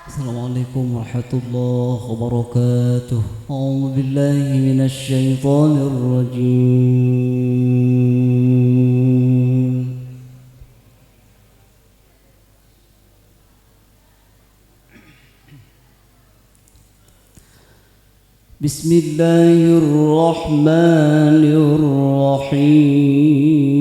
Assalamualaikum warahmatullahi wabarakatuh. A'udzu billahi minasyaitonir rajim. Bismillahirrahmanirrahim.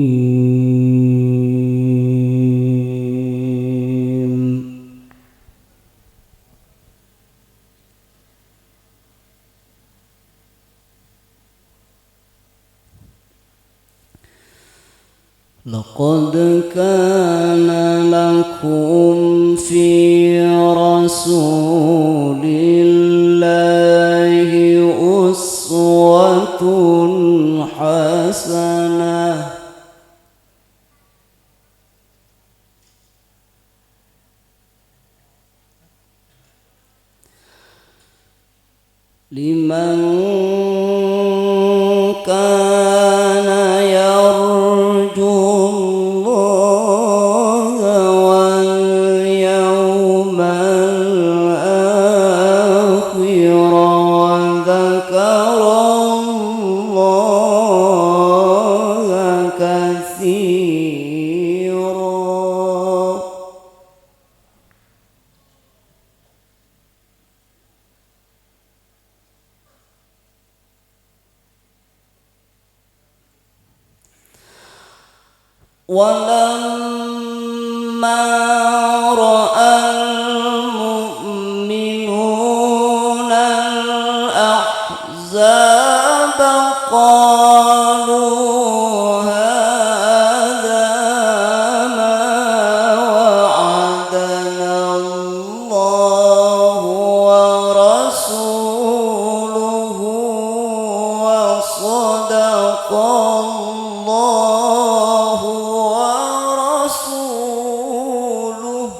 Laqad kana lakum fi rasulillahi uswatun hasanah liman kana yarju Allah wal yawmal akhir wa dzakara Allah katsira. وَلَمَّا رَأَى الْمُؤْمِنُونَ الْأَحْزَابَ قَالُوا هَذَا مَا وَعَدَنَا اللَّهُ وَرَسُولُهُ وَصَدَقَ اللَّهُ ورسوله.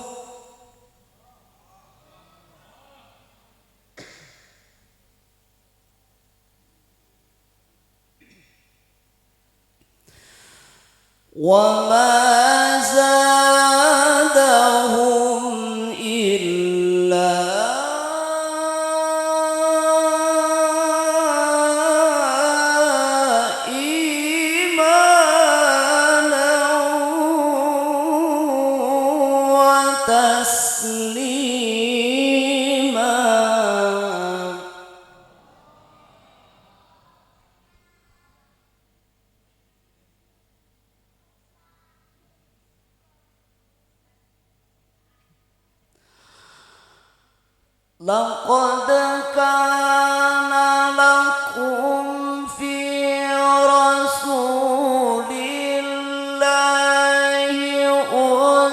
وما زادهم إلا إيمانا وتسليما. لقد كان لكم في رسول الله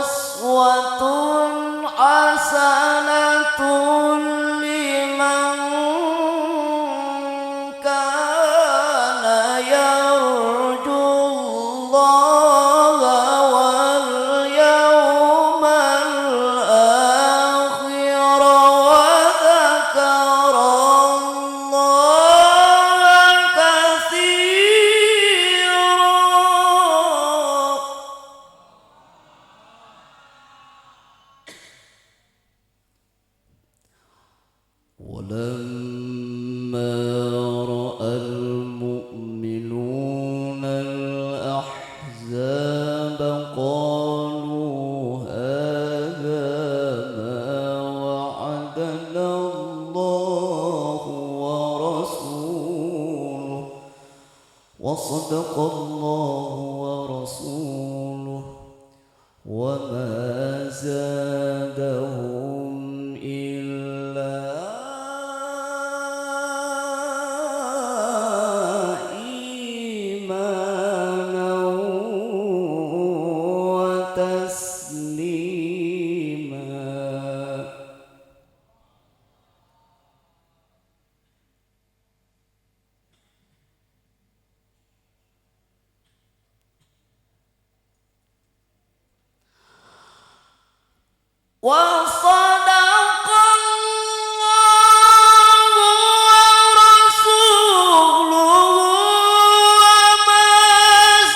أسوة حسنة لمن كان يرجو الله واليوم الآخر وذكر الله كثيرا. ولما رأى المؤمنون الأحزاب قالوا هذا ما وعدنا الله ورسوله وصدق الله ورسوله وما زادهم إلا إيمانا وتسليما. وصدق الله ورسوله وما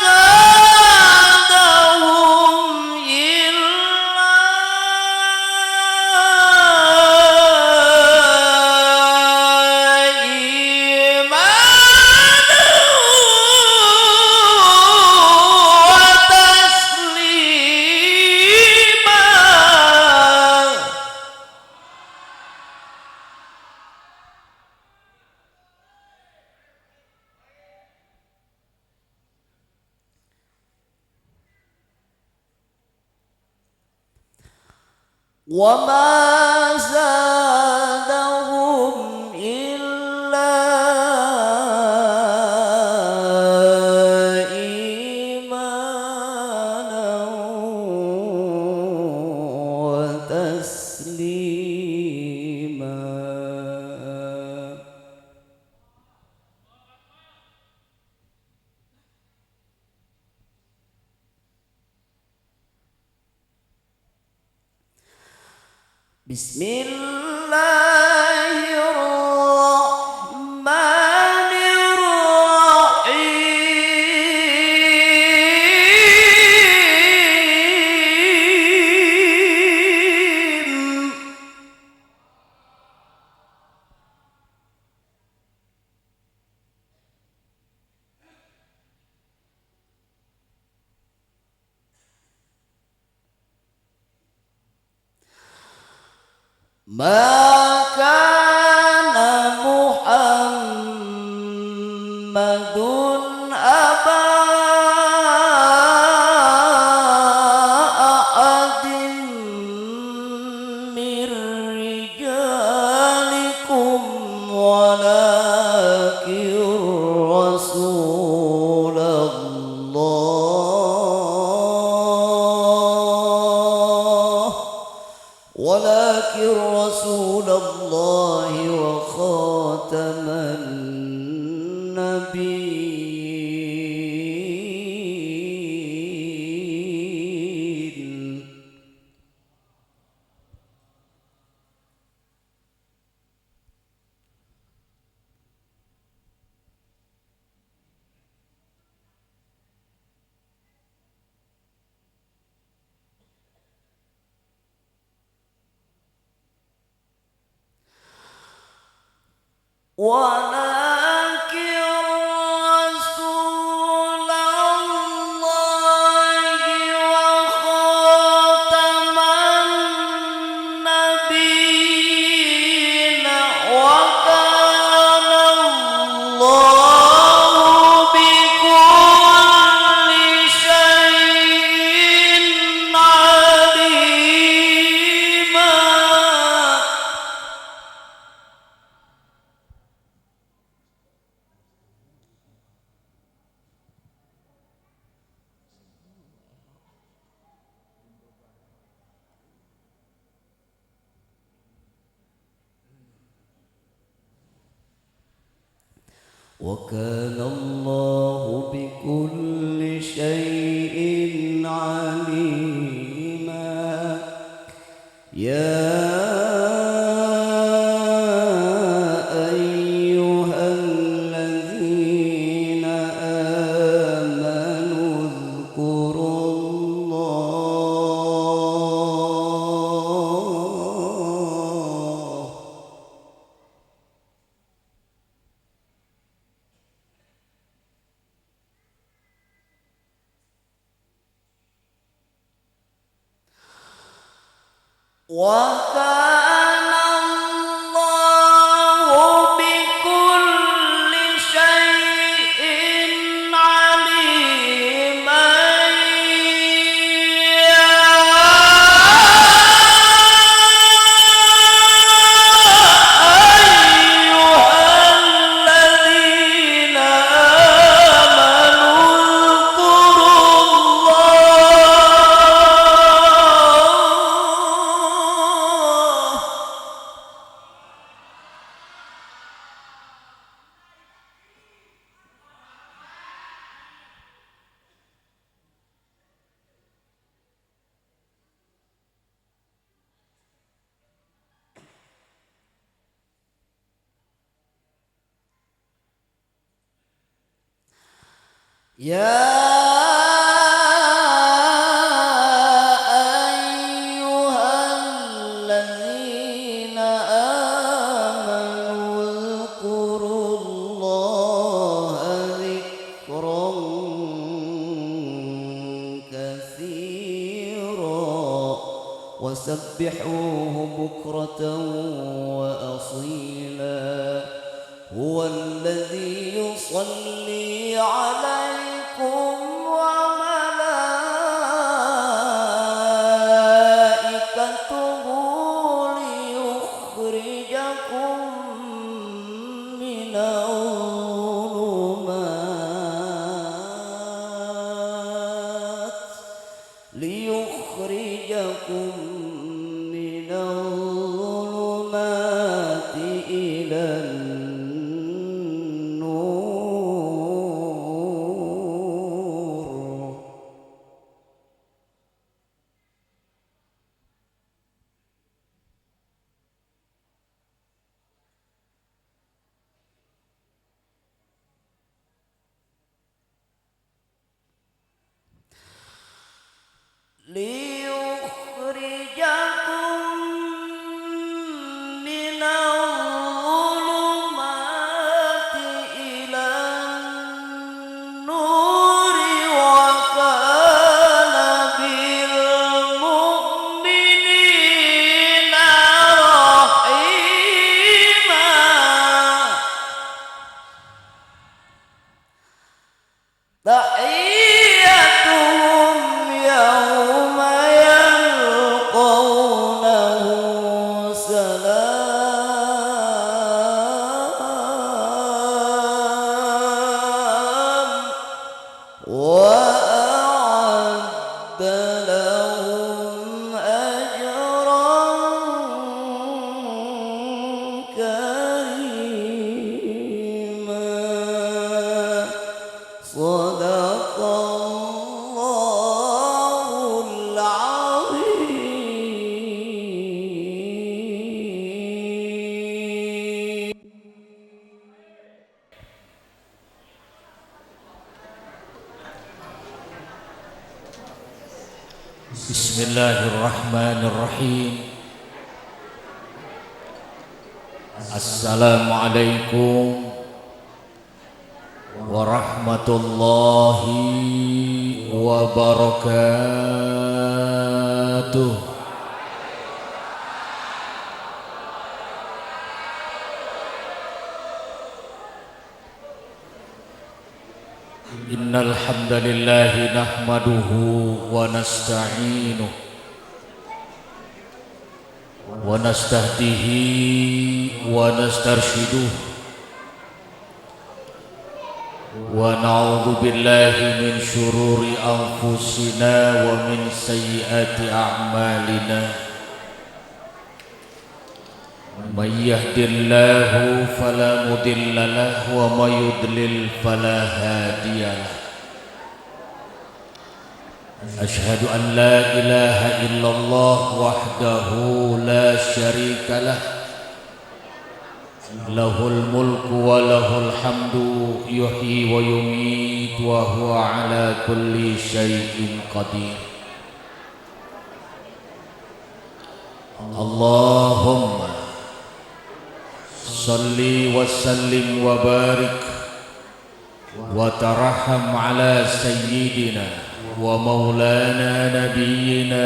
زادهم إلا وما زادهم إلا إيمانا وتسليما. بسم الله الرحمن الرحيم. ما كان محمد أبا أحد من رجالكم ولكن رسول الله وخاتم النبيين. ولكن رسول الله وخاتم النبيين وكان الله بكل شيء عليما. وكان الله بكل شيء عليما. يا أيها الذين آمنوا اذكروا الله وكان الله بكل شيء عليما. يا أيها الذين آمنوا اذكروا يا أيها الذين آمنوا اذكروا الله ذكرا كثيرا وسبحوه بكرة وأصيلا. هو الذي يصلي عليكم وملائكته ليخرجكم من الظلمات إلى النور وكان بالمؤمنين رحيما تحيتهم يوم يلقونه سلام وأعد لهم أجرا كريما صدق الله العظيم. Bismillahirrahmanirrahim. Assalamualaikum warahmatullahi wabarakatuh. Innal hamdalillah nahmaduhu wa nasta'inuhu wa nastahdihi wa nastarshiduhu wa na'udzu billahi min syururi anfusina wa min sayyiati a'malina. May yahdihillahu fala mudilla lahu wa may yudlil fala hadiya lahu. Ashhadu an la ilaha illallah wahdahu la syarika lah. Lahul mulku wa lahul hamdu yuhyi wa yumiit wa huwa ala kulli syai'in qadir. Allahumma salli wa sallim wa barik wa taraham ala sayyidina wa maulana nabiyyina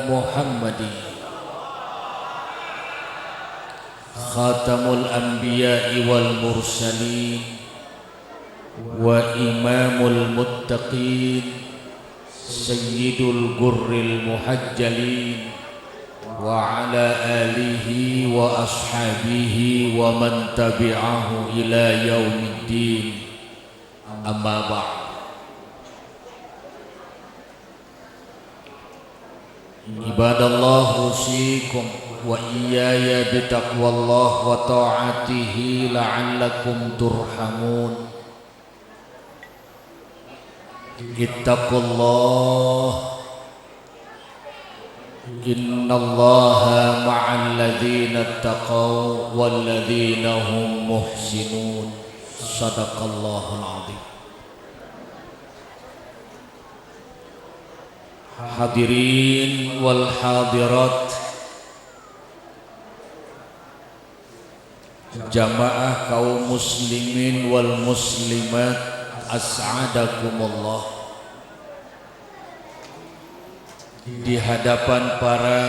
Muhammadin khatamul anbiya'i wal mursalin wa imamul muttaqin sayyidul gurril muhajjalin wa ala alihi wa ashabihi wa man tabi'ahu ila yaumiddin. Amma ba'd. Ibadallah, usikum wa iyaya bitaqwallah wa ta'atihi la'allakum turhamun. Ittaqullah, innallaha ma'al ladzina taqaw wal ladzina hum muhsinun. Shadaqallahul azim. Hadirin wal hadirat, jamaah kaum muslimin wal muslimat, as'adakumullah. Di hadapan para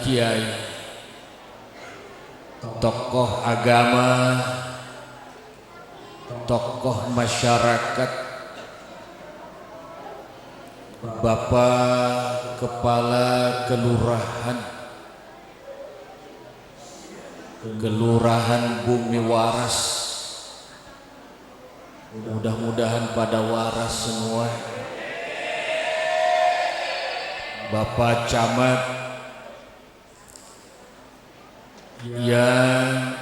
kiai, tokoh agama, tokoh masyarakat, Bapak Kepala Kelurahan Bumi Waras, mudah-mudahan pada waras semua. Bapak Camat yang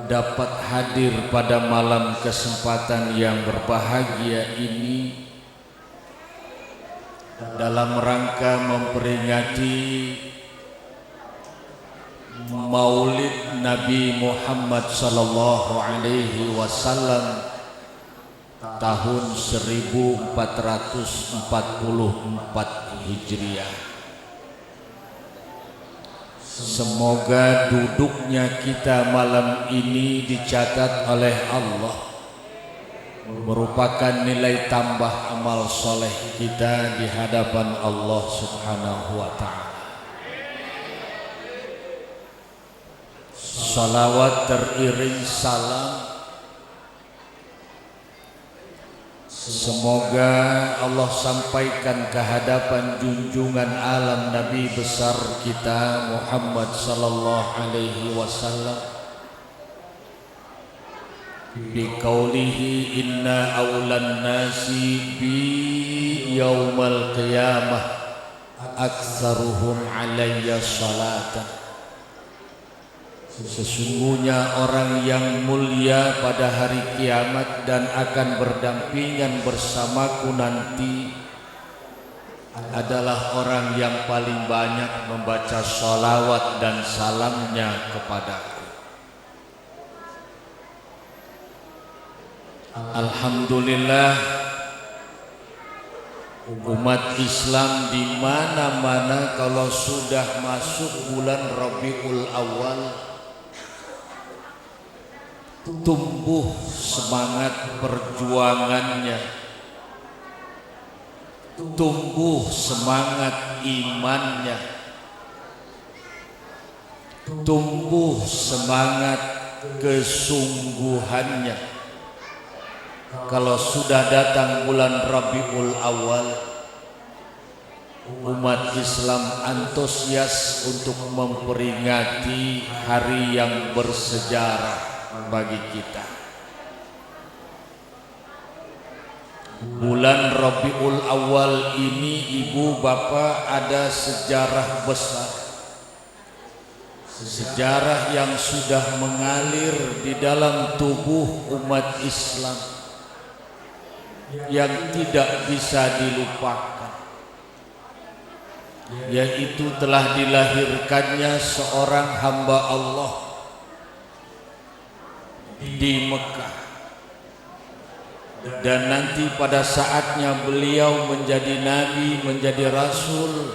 dapat hadir pada malam kesempatan yang berbahagia ini dalam rangka memperingati Maulid Nabi Muhammad sallallahu alaihi wasallam tahun 1444 Hijriah. Semoga duduknya kita malam ini dicatat oleh Allah merupakan nilai tambah amal soleh kita di hadapan Allah Subhanahu wa ta'ala. Salawat teriring salam, semoga Allah sampaikan ke hadapan junjungan alam Nabi besar kita Muhammad sallallahu alaihi wasallam biqaulihi inna awlan nasi bi yaumal qiyamah aktsaruhum alayya salatan. Sesungguhnya orang yang mulia pada hari kiamat dan akan berdampingan bersamaku nanti adalah orang yang paling banyak membaca sholawat dan salamnya kepadaku. Alhamdulillah, umat Islam di mana-mana kalau sudah masuk bulan Rabiul Awal tumbuh semangat perjuangannya, tumbuh semangat imannya, tumbuh semangat kesungguhannya. Kalau sudah datang bulan Rabiul Awal, umat Islam antusias untuk memperingati hari yang bersejarah bagi kita. Bulan Rabiul Awal ini ibu bapak ada sejarah besar, sejarah yang sudah mengalir di dalam tubuh umat Islam yang tidak bisa dilupakan, yaitu telah dilahirkannya seorang hamba Allah di Mekah, dan nanti pada saatnya beliau menjadi nabi, menjadi rasul,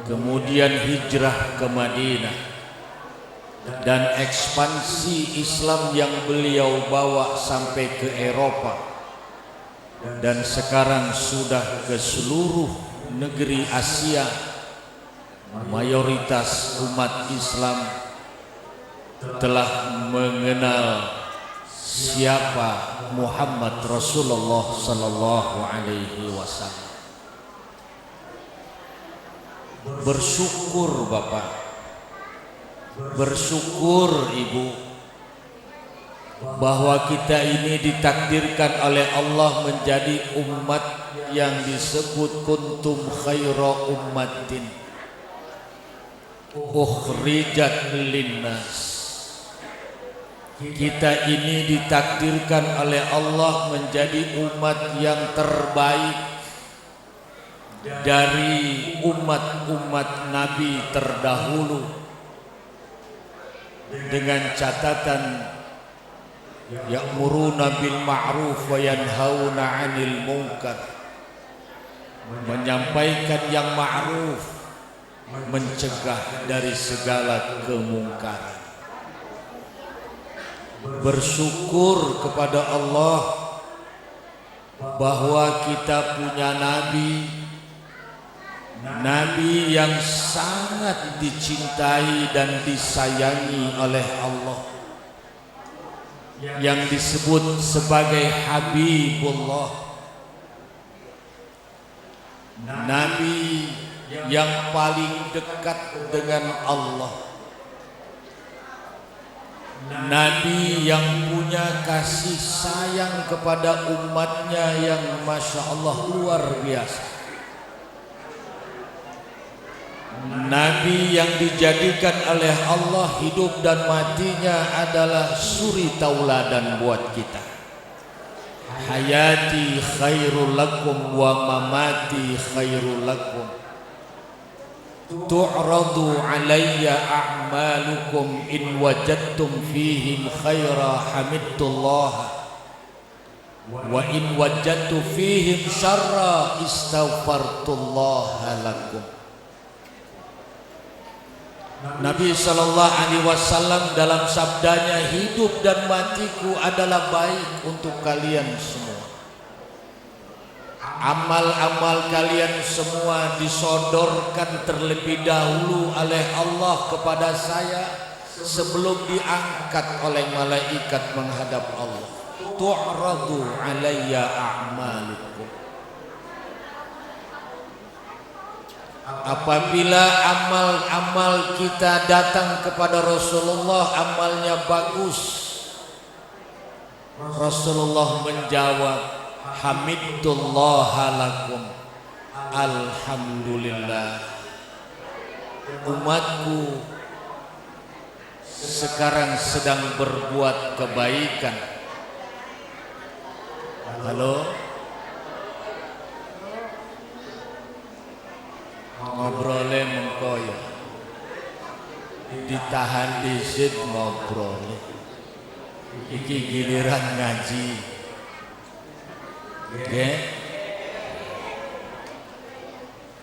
kemudian hijrah ke Madinah, dan ekspansi Islam yang beliau bawa sampai ke Eropa, dan sekarang sudah ke seluruh negeri Asia. Mayoritas umat Islam telah mengenal siapa Muhammad Rasulullah sallallahu alaihi wasallam. Bersyukur Bapak, bersyukur Ibu, bahwa kita ini ditakdirkan oleh Allah menjadi umat yang disebut kuntum khaira ummatin ukhrijat linnas. Kita ini ditakdirkan oleh Allah menjadi umat yang terbaik dari umat-umat Nabi terdahulu, dengan catatan ya'muruna bil ma'ruf wa yanhauna 'anil munkar, menyampaikan yang ma'ruf, mencegah dari segala kemungkaran. Bersyukur kepada Allah bahwa kita punya nabi yang sangat dicintai dan disayangi oleh Allah, yang disebut sebagai Habibullah, nabi yang paling dekat dengan Allah, nabi yang punya kasih sayang kepada umatnya yang Masya Allah luar biasa, nabi yang dijadikan oleh Allah hidup dan matinya adalah suri tauladan buat kita. Hayati khairul lakum wa mamati khairul lakum, tu'radu alayya a'malukum in wajadtum fihim khaira hamidullah wa in wajadtu fihim syarra istaghfartullaha lakum. Nabi sallallahu alaihi wasallam dalam sabdanya, hidup dan matiku adalah baik untuk kalian semua. Amal-amal kalian semua disodorkan terlebih dahulu oleh Allah kepada saya sebelum diangkat oleh malaikat menghadap Allah. Tu'radu alayya a'malikum. Apabila amal-amal kita datang kepada Rasulullah, amalnya bagus, Rasulullah menjawab, hamidullah lakum, alhamdulillah. Umatku sekarang sedang berbuat kebaikan. Halo, ngobrolnya mengkoyo, ditahan disit ngobrol. Iki giliran ngaji. Oke?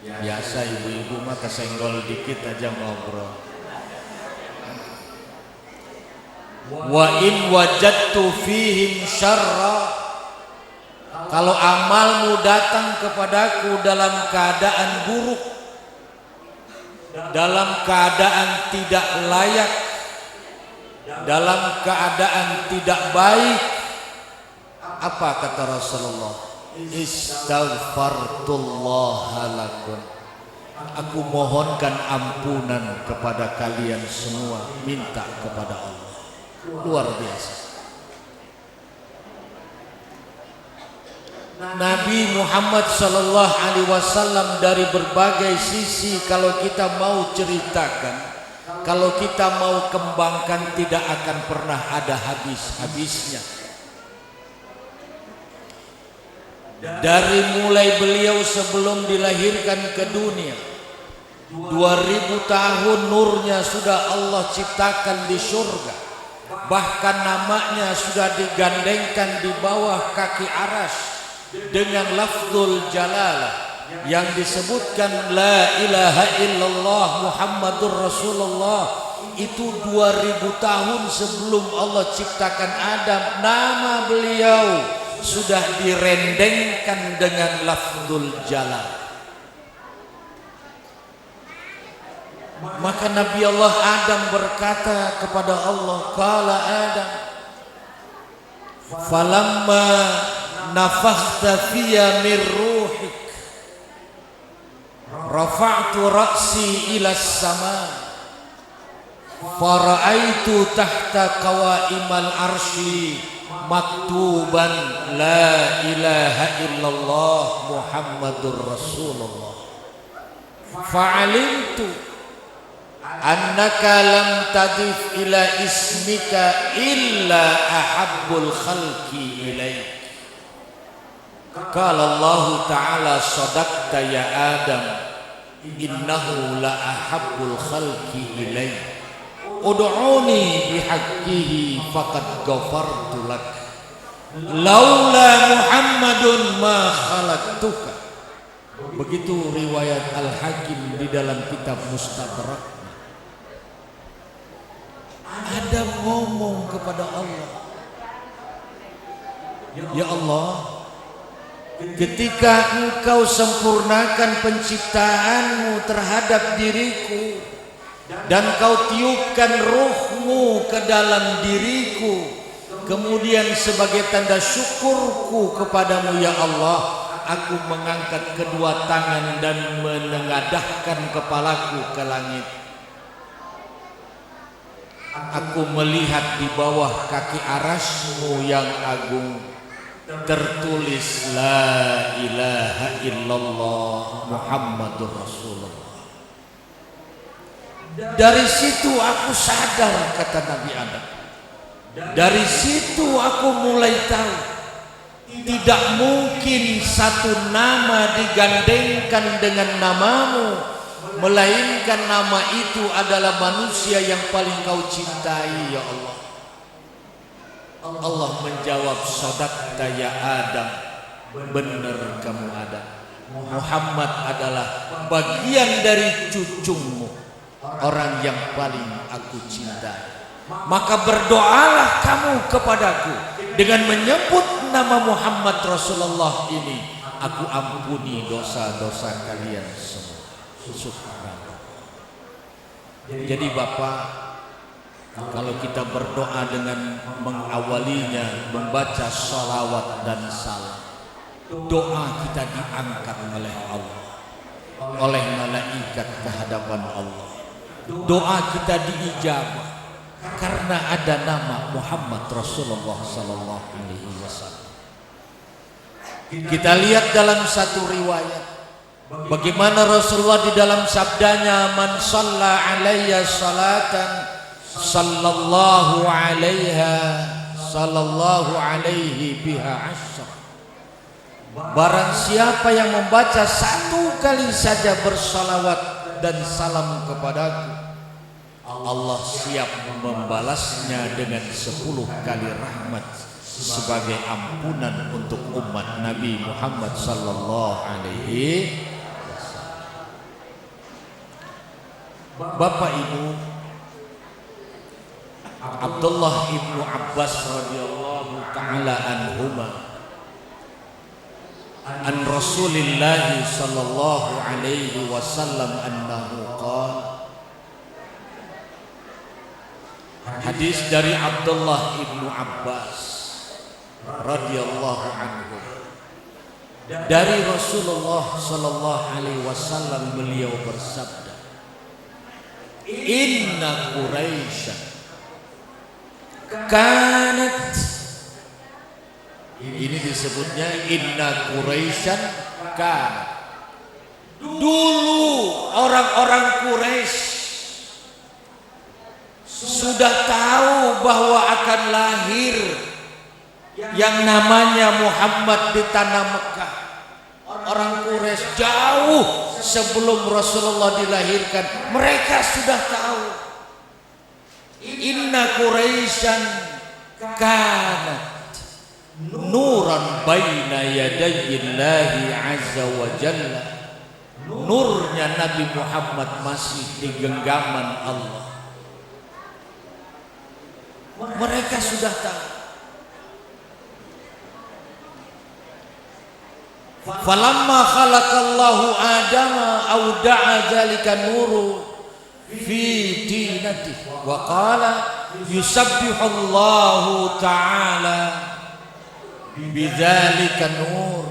Biasa ibu-ibu mah kesenggol dikit aja ngobrol. Wa in wajadtu fihim syarra, kalau amalmu datang kepadaku dalam keadaan buruk, dalam keadaan tidak layak, dalam keadaan tidak baik, apa kata Rasulullah? Istaghfartullaha lakum. Aku mohonkan ampunan kepada kalian semua, minta kepada Allah. Luar biasa. Nabi Muhammad sallallahu alaihi wasallam dari berbagai sisi kalau kita mau ceritakan, kalau kita mau kembangkan, tidak akan pernah ada habis-habisnya. Dari mulai beliau sebelum dilahirkan ke dunia, 2000 tahun nurnya sudah Allah ciptakan di surga. Bahkan namanya sudah digandengkan di bawah kaki arsy dengan lafzul jalalah yang disebutkan la ilaha illallah Muhammadur Rasulullah. Itu 2000 tahun sebelum Allah ciptakan Adam, nama beliau sudah direndengkan dengan lafzul jalal. Maka Nabi Allah Adam berkata kepada Allah, qala Adam, falamma nafakhta fiyya min ruhik rafa'tu ra'si ila as-sama fara'aitu tahta qawaimal arsy maktuban la ilaha illallah Muhammadur Rasulullah fa'alimtu annaka lam tadif ila ismika illa ahabbul khalqi ilaik. Qala Allah Ta'ala sadaqta ya Adam innahu la ahabbul khalqi ilaik ud'uni bihaqqihi faqad ghafartu lak laula Muhammadun ma khalaqtuka. Begitu riwayat Al-Hakim di dalam kitab Mustadrak. Adam ngomong kepada Allah, ya Allah, ketika engkau sempurnakan penciptaanmu terhadap diriku dan kau tiupkan ruhmu ke dalam diriku, kemudian sebagai tanda syukurku kepadamu ya Allah, aku mengangkat kedua tangan dan menengadahkan kepalaku ke langit. Aku melihat di bawah kaki arsy-Mu yang agung tertulis la ilaha illallah Muhammadur Rasulullah. Dari situ aku sadar, kata Nabi Adam. Dari situ aku mulai tahu tidak mungkin satu nama digandengkan dengan namamu, melainkan nama itu adalah manusia yang paling kau cintai ya Allah. Allah menjawab, sadaqta ya Adam, benar kamu Adam. Muhammad adalah bagian dari cucumu, orang yang paling aku cintai. Maka berdoalah kamu kepadaku dengan menyebut nama Muhammad Rasulullah ini, aku ampuni dosa-dosa kalian semua. Subhanallah. Jadi Bapak, kalau kita berdoa dengan mengawalinya membaca salawat dan salam, doa kita diangkat oleh Allah, oleh malaikat kehadapan Allah. Doa kita diijabah karena ada nama Muhammad Rasulullah sallallahu alaihi wasallam. Kita lihat dalam satu riwayat bagaimana Rasulullah di dalam sabdanya, man shalla alayya salatan sallallahu alaihi biha asyar. Barang siapa yang membaca satu kali saja bersalawat dan salam kepadaku, Allah siap membalasnya dengan 10 kali rahmat sebagai ampunan untuk umat Nabi Muhammad sallallahu alaihi wasallam. Bapak Ibu, Abdullah ibnu Abbas radhiyallahu taala anhuma an Rasulillah sallallahu alaihi wasallam annahu qala, hadis dari Abdullah ibnu Abbas radhiyallahu anhu dari Rasulullah sallallahu alaihi wasallam, beliau bersabda, inna Quraisyan kanat, ini disebutnya inna Quraisyan kanat, dulu orang-orang Quraisy sudah tahu bahwa akan lahir yang namanya Muhammad di tanah Mekah. Orang Quraisy jauh sebelum Rasulullah dilahirkan, mereka sudah tahu. Inna Quraisyan kanat nuran baina yadayillahi azza wa jalla. Nurnya Nabi Muhammad masih di genggaman Allah. Mereka sudah tahu. Falamma khalaqallahu Adama auda'a dzalika nuru fi dinatihi wa qala yusabbihullahu ta'ala bidzalika nur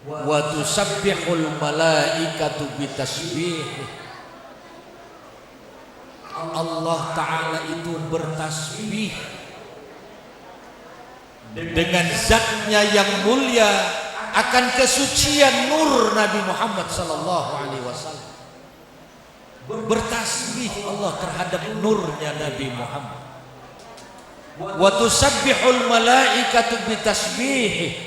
wa tusabbihul malaikatu bitasbih. Allah Ta'ala itu bertasbih dengan zatnya yang mulia akan kesucian nur Nabi Muhammad sallallahu alaihi wasallam. Bertasbih Allah terhadap nurnya Nabi Muhammad. Wa tusabbihul malaikatu bitasbih.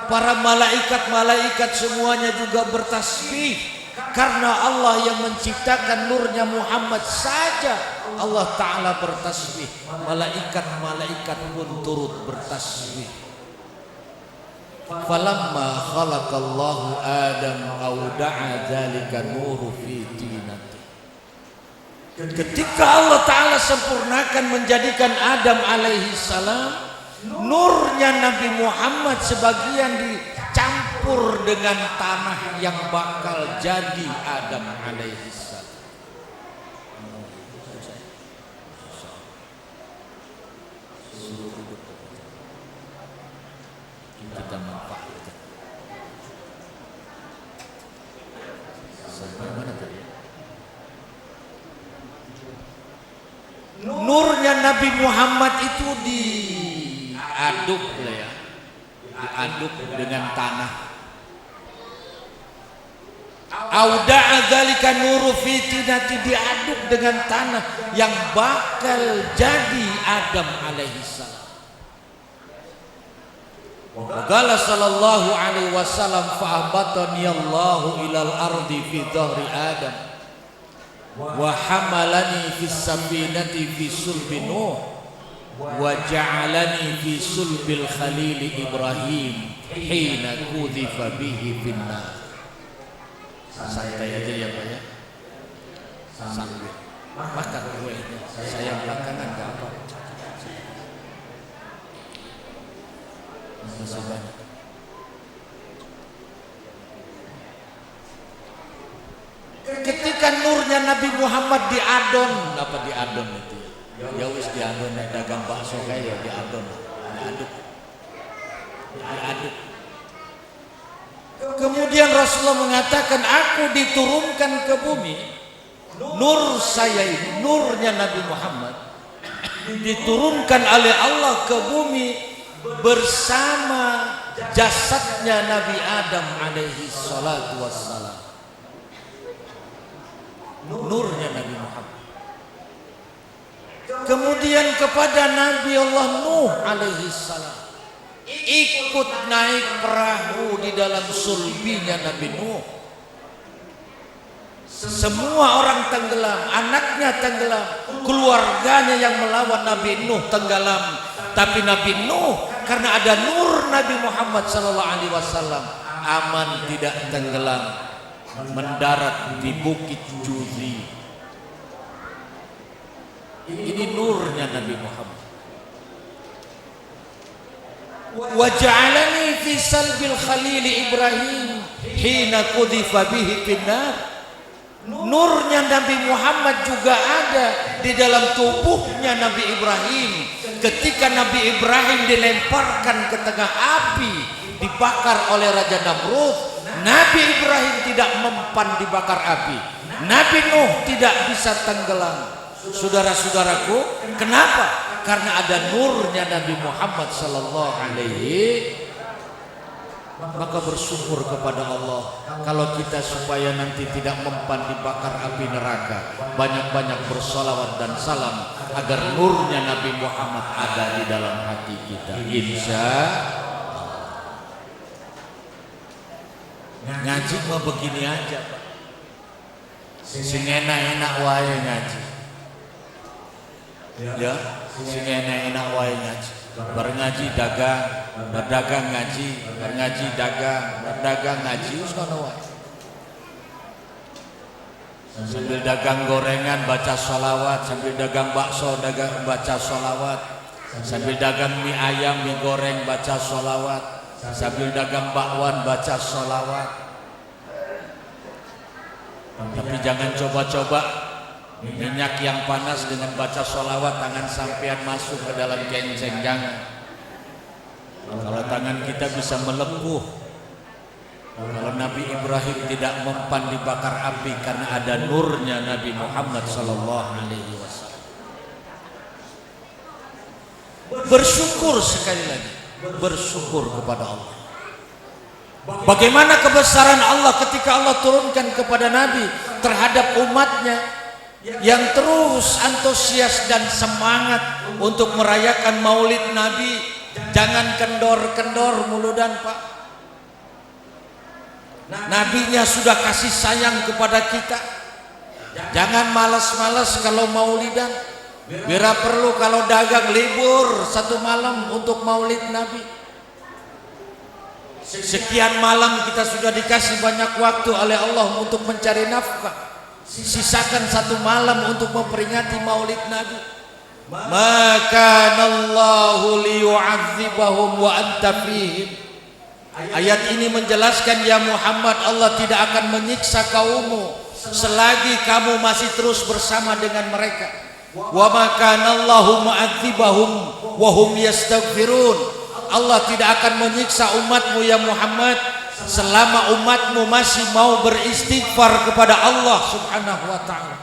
Para malaikat-malaikat semuanya juga bertasbih karena Allah yang menciptakan nurnya Muhammad saja Allah Ta'ala bertasbih. Malaikat-malaikat pun turut bertasbih. Falamma khalaqallahu Adam auda'a dzalika nuru fi dinati. Ketika Allah Ta'ala sempurnakan menjadikan Adam alaihi salam, nurnya Nabi Muhammad sebagian dicampur dengan tanah yang bakal jadi Adam alaihi salam. Kita manfaatkan. Sampai mana tadi? Nurnya Nabi Muhammad itu diaduk ya, diaduk dengan tanah. Auda'a dzalika nuru fi tinati, diaduk dengan tanah yang bakal jadi Adam alaihi salam. Qala sallallahu alaihi wasallam fa'abatani Allahu ilal ardi fi dhahri Adam wa hamalani fis safinati fi sulbi Nuh wa ja'alani fi sulbil khalil Ibrahim hina kudhifa bihi finnar. Santai aja ya Pak ya, sambil makan kuenya, saya belakangan gak apa, masih banyak. Ketika nurnya Nabi Muhammad diadon, apa diadon itu ya wis diadon, dagang bakso kayak diadon, diaduk. Kemudian Rasulullah mengatakan, aku diturunkan ke bumi, nur saya ini, nurnya Nabi Muhammad diturunkan oleh Allah ke bumi bersama jasadnya Nabi Adam alaihi salatu wassalam. Nurnya Nabi Muhammad. Kemudian kepada Nabi Allah Nuh alaihi salam, ikut naik perahu di dalam sulbinya Nabi Nuh. Semua orang tenggelam, anaknya tenggelam, keluarganya yang melawan Nabi Nuh tenggelam. Tapi Nabi Nuh karena ada nur Nabi Muhammad SAW aman, tidak tenggelam, mendarat di Bukit Judi. Ini nurnya Nabi Muhammad. Wa ja'alani fi salbil khalil Ibrahim hina kudhifa bihi finnar. Nurnya Nabi Muhammad juga ada di dalam tubuhnya Nabi Ibrahim. Ketika Nabi Ibrahim dilemparkan ke tengah api, dibakar oleh Raja Namrud, Nabi Ibrahim tidak mempan dibakar api. Nabi Nuh tidak bisa tenggelam. Saudara-saudaraku, kenapa? Karena ada nurnya Nabi Muhammad sallallahu alaihi. Maka bersyukur kepada Allah kalau kita supaya nanti tidak mempan dibakar api neraka, banyak-banyak bersolawat dan salam agar nurnya Nabi Muhammad ada di dalam hati kita. Insya Allah. Ngaji mah begini aja Pak, sing enak-enak wae ngaji ya, sing enak-enak wae ngaji. Berngaji dagang, berdagang ngaji, berngaji dagang, berdagang ngaji, wis kono wae. Sambil dagang gorengan baca sholawat, sambil dagang bakso dagang baca sholawat, sambil dagang mie ayam mie goreng baca sholawat, sambil dagang bakwan baca sholawat. Tapi jangan coba-coba minyak yang panas dengan baca sholawat tangan sampean masuk ke dalam kenceng, jangan. Kalau tangan kita bisa melepuh. Kalau Nabi Ibrahim tidak mempan dibakar api karena ada nurnya Nabi Muhammad sallallahu alaihi wasallam. Bersyukur sekali lagi, bersyukur kepada Allah. Bagaimana kebesaran Allah ketika Allah turunkan kepada Nabi terhadap umatnya yang terus antusias dan semangat untuk merayakan maulid Nabi. Jangan kendor-kendor muludan Pak. Nabinya sudah kasih sayang kepada kita. Jangan malas-malas kalau maulidan. Bila perlu kalau dagang libur satu malam untuk maulid Nabi. Sekian malam kita sudah dikasih banyak waktu oleh Allah untuk mencari nafkah. Sisakan satu malam untuk memperingati maulid Nabi. Maka Allahu liyu'adzibahum wa anta fihim. Ayat ini menjelaskan, ya Muhammad, Allah tidak akan menyiksa kaummu selagi kamu masih terus bersama dengan mereka. Wa maka Allahu mu'adzibahum wa hum yastaghfirun. Allah tidak akan menyiksa umatmu ya Muhammad selama umatmu masih mau beristighfar kepada Allah subhanahu wa ta'ala.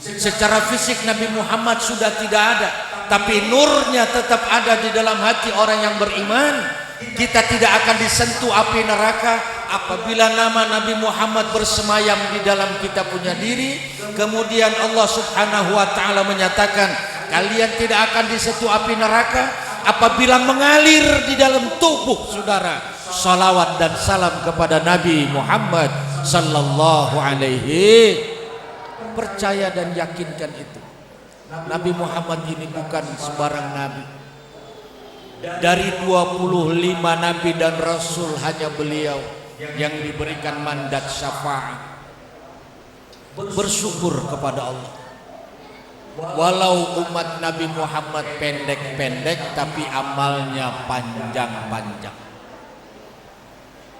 Secara fisik Nabi Muhammad sudah tidak ada, tapi nurnya tetap ada di dalam hati orang yang beriman. Kita tidak akan disentuh api neraka apabila nama Nabi Muhammad bersemayam di dalam kita punya diri. Kemudian Allah subhanahu wa ta'ala menyatakan, kalian tidak akan disentuh api neraka apabila mengalir di dalam tubuh saudara salawat dan salam kepada Nabi Muhammad sallallahu alaihi. Percaya dan yakinkan itu. Nabi Muhammad ini bukan sembarang nabi. Dari 25 nabi dan rasul hanya beliau yang diberikan mandat syafaat. Bersyukur kepada Allah. Walau umat Nabi Muhammad pendek-pendek, tapi amalnya panjang-panjang.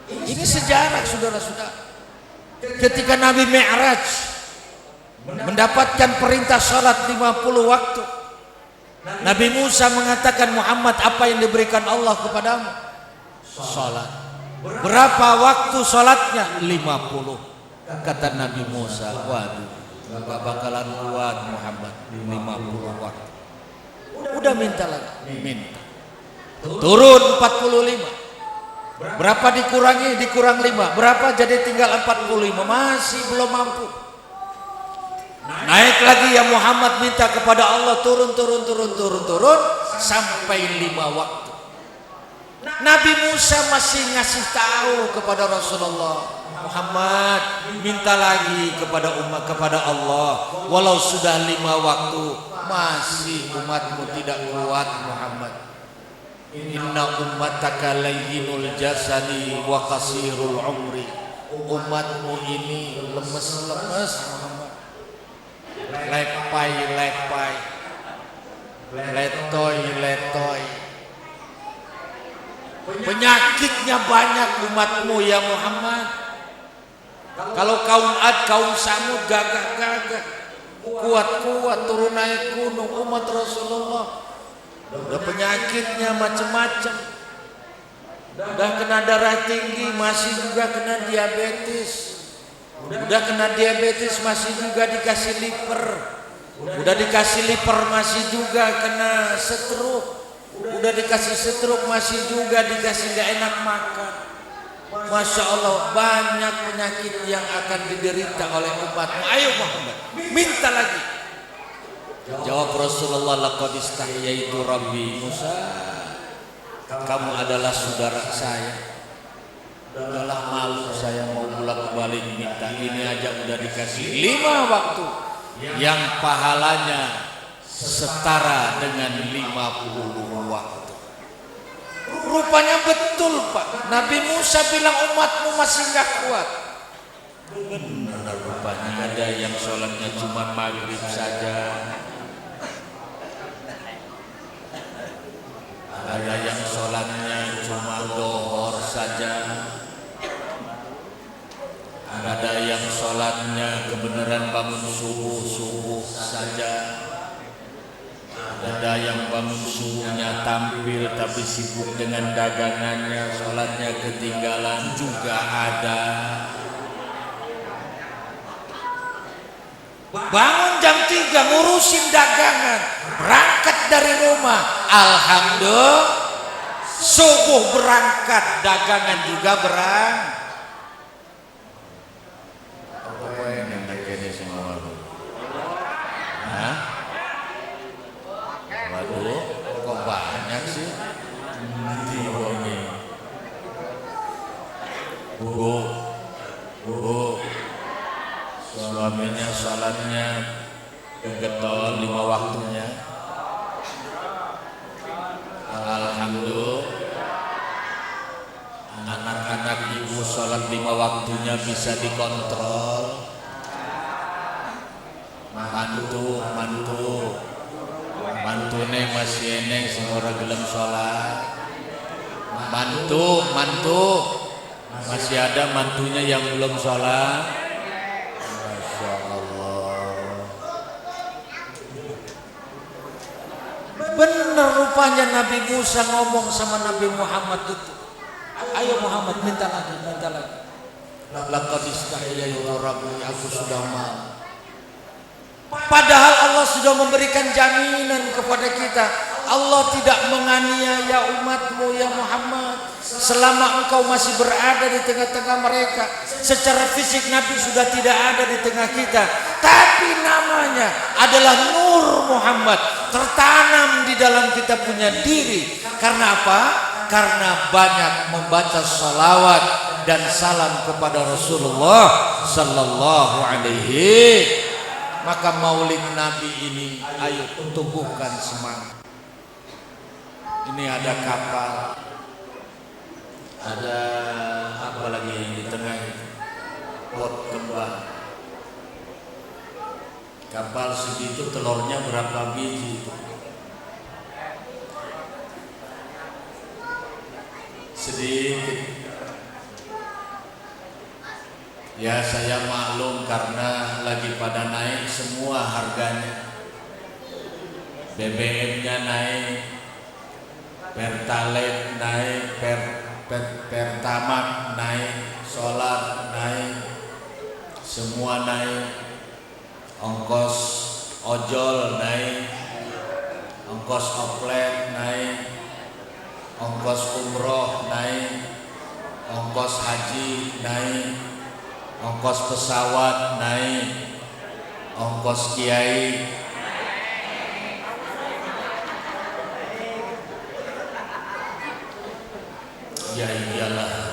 Ini sejarah, saudara-saudara. Ketika Nabi Mi'raj mendapatkan perintah salat 50 waktu, Nabi Musa mengatakan, Muhammad, apa yang diberikan Allah kepadamu? Salat. Berapa waktu salatnya? 50. Kata Nabi Musa, waduh, gak bakalan kuat Muhammad 50 waktu. Udah minta lagi, minta. Turun 45. Berapa dikurangi? Dikurang 5. Berapa jadi tinggal 45? Masih belum mampu. Naik lagi ya Muhammad, minta kepada Allah, turun sampai 5 waktu. Nabi Musa masih ngasih tahu kepada Rasulullah, Muhammad, minta lagi kepada umat, kepada Allah. Walau sudah 5 waktu, masih umatmu tidak kuat Muhammad. Inna ummataka layyinul jasadi wa qasirul umri. Umatmu ini lemes-lemes Muhammad. Lepai, letoy. Penyakitnya banyak umatmu ya Muhammad. Kalau kaum Ad, kaum Samud gagah-gagah, kuat-kuat turun naik gunung. Umat Rasulullah udah penyakitnya macam-macam. Udah kena darah tinggi, masih juga kena diabetes. Udah kena diabetes, masih juga dikasih liver. Udah dikasih liver, masih juga kena stroke. Udah dikasih stroke, masih juga dikasih gak enak makan. Masya Allah, banyak penyakit yang akan diderita oleh umatmu. Ayo Muhammad, minta lagi. Jawab Rasulullah, laqad istahyaitu Rabbi Musa, kamu adalah saudara saya. Udahlah, malu saya mau bolak-balik minta. Ini aja udah dikasih 5 waktu yang pahalanya setara dengan 50 waktu. Rupanya betul Pak, Nabi Musa bilang umatmu masih gak kuat. Benar, rupanya ada yang sholatnya cuma maghrib saja, ada yang sholatnya cuma dohor saja, ada yang sholatnya kebenaran bangun subuh saja, ada yang bangun subuhnya tampil tapi sibuk dengan dagangannya, sholatnya ketinggalan juga ada. Bangun jam 3 ngurusin dagangan, berangkat dari rumah, alhamdulillah subuh berangkat, dagangan juga berangkat. Waduh, kok banyak sih? Bu, suaminya sholatnya getol 5 waktunya. Alhamdulillah, anak-anak ibu sholat 5 waktunya bisa dikontrol. Mantune masih eneng sing ora gelem sholat. Mantu masih ada mantunya yang belum sholat. Masya Allah. Benar rupanya Nabi Musa ngomong sama Nabi Muhammad itu, ayo Muhammad, minta lagi. Laqad istahyaitu Rabbi, aku sudah mau. Padahal Allah sudah memberikan jaminan kepada kita. Allah tidak menganiaya umatmu ya Muhammad. Selama engkau masih berada di tengah-tengah mereka, secara fisik Nabi sudah tidak ada di tengah kita, tapi namanya adalah Nur Muhammad, tertanam di dalam kita punya diri. Karena apa? Karena banyak membaca salawat dan salam kepada Rasulullah Sallallahu Alaihi. Maka maulid Nabi ini ayo tumbuhkan semangat. Ini ada kapal, ada apa lagi di tengah pot kembang. Kapal segitu telurnya berapa biji? Sedikit. Ya saya maklum karena lagi pada naik semua harganya. BBM-nya naik, Pertalite naik, Pertamax naik, solar naik, semua naik. Ongkos ojol naik, ongkos oplet naik, ongkos umroh naik, ongkos haji naik, ongkos pesawat naik, ongkos kiai ya iyalah.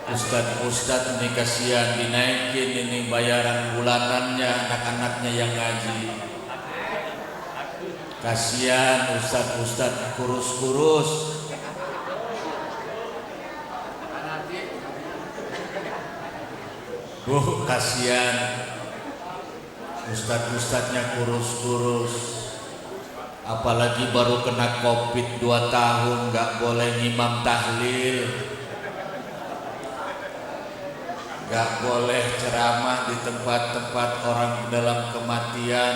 Ustadz ini kasihan dinaikin ini bayaran bulanannya anak-anaknya yang ngaji. Kasihan ustadz kurus-kurus. Kasihan ustadz-ustadznya kurus-kurus. Apalagi baru kena COVID 2 tahun nggak boleh ngimam tahlil. Gak boleh ceramah di tempat-tempat orang dalam kematian.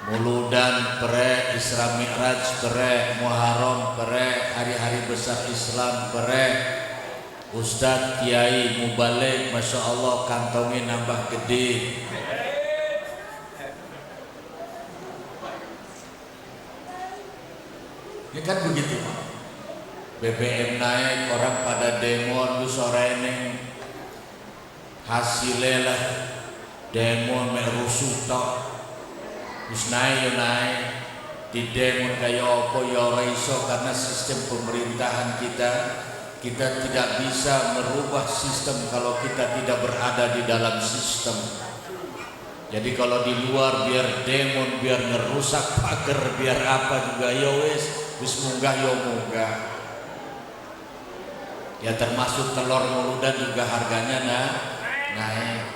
Muludan pere, Isra Mi'raj pere, Muharram pere, hari-hari besar Islam pere. Ustadz Kiai Mubalik Masya Allah kantongnya nambah gede. Ya kan begitu. BBM naik, orang pada demo lu sore ini. Hasilnya lah demo merusuh tok. Terus naik di demo kayak apa ya iso karena sistem pemerintahan kita tidak bisa merubah sistem kalau kita tidak berada di dalam sistem. Jadi kalau di luar biar demo, biar ngerusak pagar, biar apa juga ya wis munggah ya munggah. Ya termasuk telur muludan juga harganya naik.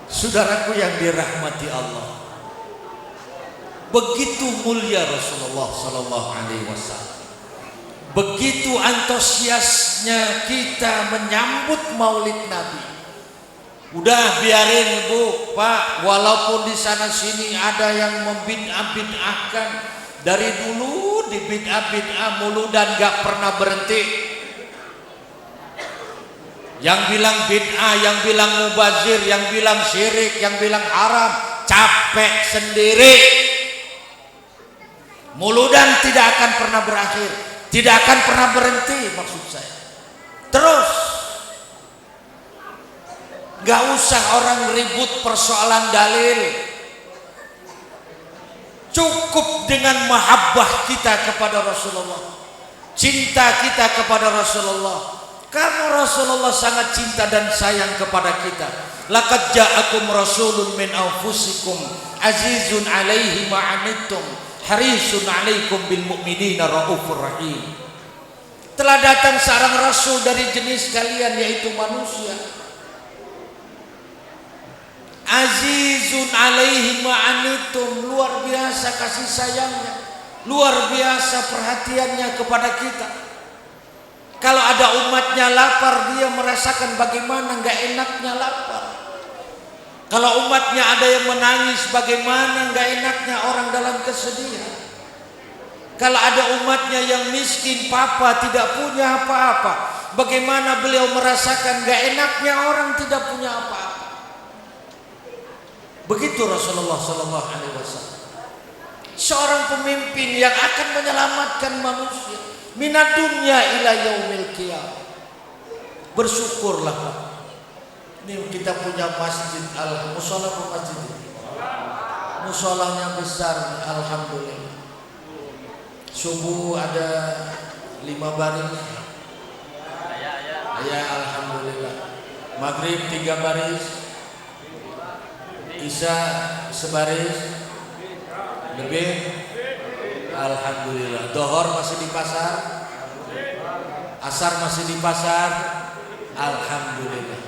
Saudaraku yang dirahmati Allah, begitu mulia Rasulullah Sallallahu Alaihi Wasallam, begitu antusiasnya kita menyambut Maulid Nabi. Udah biarin Bu, Pak, walaupun di sana sini ada yang membid'ah-bid'ahkan, dari dulu di bid'ah muludan gak pernah berhenti. Yang bilang bid'ah, yang bilang mubazir, yang bilang syirik, yang bilang haram, capek sendiri. Muludan tidak akan pernah berakhir, tidak akan pernah berhenti maksud saya. Terus, gak usah orang ribut persoalan dalil. Cukup dengan mahabbah kita kepada Rasulullah, cinta kita kepada Rasulullah. Karena Rasulullah sangat cinta dan sayang kepada kita. Laqad ja'akum rasulun min anfusikum azizun 'alaihi ma 'anittum harisun 'alaikum bil mu'minina raufur rahim. Telah datang seorang rasul dari jenis kalian yaitu manusia. Azizun 'alaihi ma 'anittum, luar biasa kasih sayangnya, luar biasa perhatiannya kepada kita. Kalau ada umatnya lapar, dia merasakan bagaimana gak enaknya lapar. Kalau umatnya ada yang menangis, bagaimana gak enaknya orang dalam kesedihan. Kalau ada umatnya yang miskin, papa tidak punya apa-apa, bagaimana beliau merasakan gak enaknya orang tidak punya apa-apa. Begitu Rasulullah SAW, seorang pemimpin yang akan menyelamatkan manusia minad dunya ila yaumil qiyamah. Bersyukurlah Pak. Ini kita punya masjid, musola apa masjid? Musolanya besar, alhamdulillah. Subuh ada 5 baris. Ya alhamdulillah. Maghrib 3 baris. Isya sebaris lebih. Alhamdulillah. Dohor masih di pasar, asar masih di pasar. Alhamdulillah.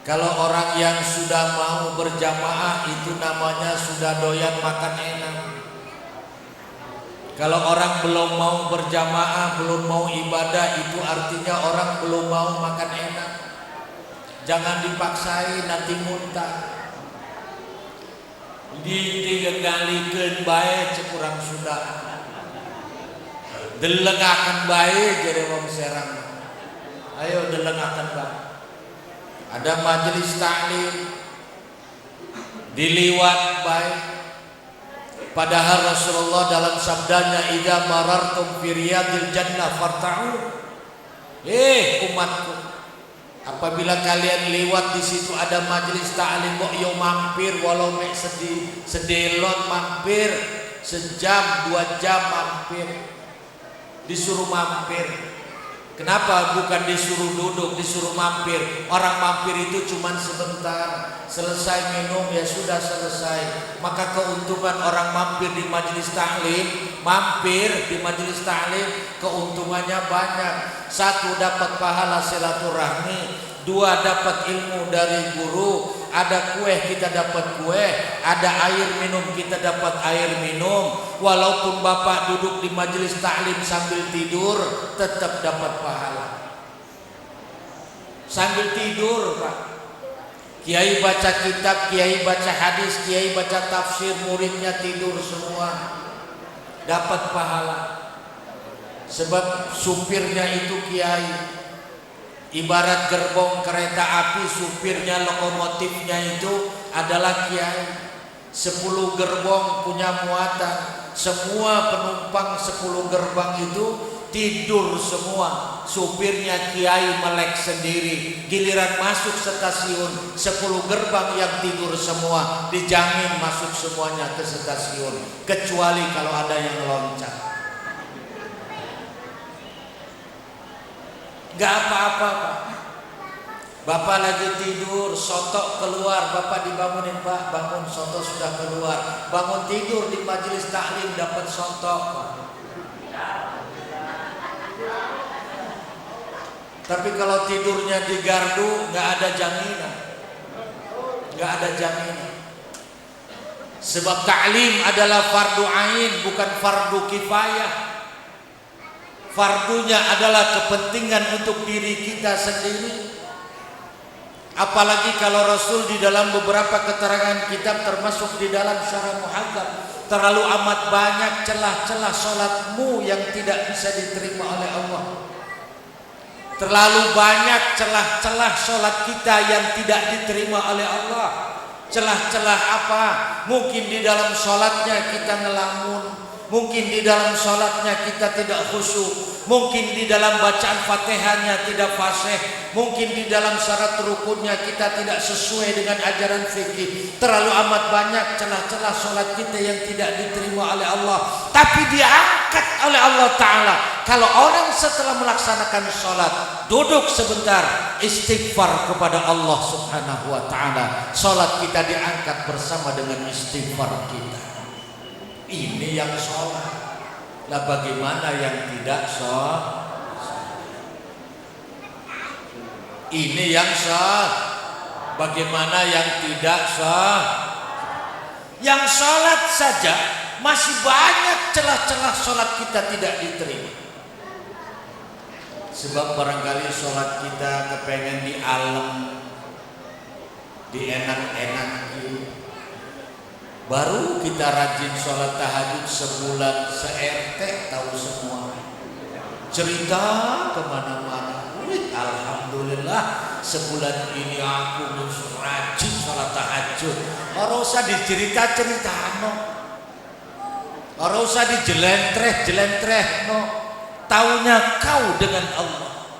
Kalau orang yang sudah mau berjamaah itu namanya sudah doyan makan enak. Kalau orang belum mau berjamaah, belum mau ibadah, itu artinya orang belum mau makan enak. Jangan dipaksain, nanti muntah. Digalikeun bae cekurang sudah. Delengakan bae jadi wong Serang. Ayo delengakan bae. Ada majelis taklim diliwat bae. Padahal Rasulullah dalam sabdanya idza marartum fi riyadil jannah farta'u. Umatku, apabila kalian lewat di situ ada majelis taklim kok yo mampir walau mek sedelon mampir, sejam 2 jam mampir. Disuruh mampir. Kenapa bukan disuruh duduk, disuruh mampir? Orang mampir itu cuma sebentar, selesai minum ya sudah selesai. Maka keuntungan orang mampir di majelis taklim, keuntungannya banyak. 1, dapat pahala silaturahmi. 2, dapat ilmu dari guru. Ada kue kita dapat kue, ada air minum kita dapat air minum. Walaupun bapak duduk di majelis taklim sambil tidur, tetap dapat pahala. Sambil tidur, Pak. Kiai baca kitab, kiai baca hadis, kiai baca tafsir, muridnya tidur semua, dapat pahala. Sebab supirnya itu kiai. Ibarat gerbong kereta api, supirnya, lokomotifnya itu adalah kiai. 10 gerbong punya muatan, semua penumpang 10 gerbang itu tidur semua. Supirnya kiai melek sendiri. Giliran masuk stasiun, 10 gerbang yang tidur semua, dijamin masuk semuanya ke stasiun, kecuali kalau ada yang loncat. Gak apa-apa, Pak. Bapak lagi tidur, sotok keluar, bapak dibangunin, Pak, bangun, sotok sudah keluar. Bangun tidur di majelis taklim dapat sotok, Pak. Tapi kalau tidurnya di gardu, gak ada jaminan. Gak ada jaminan. Sebab taklim adalah fardu ain, bukan fardu kifayah. Fardunya adalah kepentingan untuk diri kita sendiri. Apalagi kalau Rasul di dalam beberapa keterangan kitab, termasuk di dalam Syarah Muhadzab, terlalu amat banyak celah-celah sholatmu yang tidak bisa diterima oleh Allah. Terlalu banyak celah-celah sholat kita yang tidak diterima oleh Allah. Celah-celah apa? Mungkin di dalam sholatnya kita ngelamun, mungkin di dalam sholatnya kita tidak khusyuk, mungkin di dalam bacaan Fatihahnya tidak fasih, mungkin di dalam syarat rukunnya kita tidak sesuai dengan ajaran fikih. Terlalu amat banyak celah-celah sholat kita yang tidak diterima oleh Allah, tapi diangkat oleh Allah Ta'ala. Kalau orang setelah melaksanakan sholat duduk sebentar istighfar kepada Allah Subhanahu wa Ta'ala, sholat kita diangkat bersama dengan istighfar kita. Ini yang sholat. Lah bagaimana yang tidak sholat? Ini yang sholat. Bagaimana yang tidak sholat? Yang sholat saja masih banyak celah-celah sholat kita tidak diterima. Sebab barangkali sholat kita kepengen di alam, di enak-enak, baru kita rajin sholat tahajud sebulan, se-RT tahu semua. Cerita kemana-mana. Alhamdulillah sebulan ini aku rajin sholat tahajud. Orang usah dicerita-cerita no. Orang usah dijelentreh no. Taunya kau dengan Allah.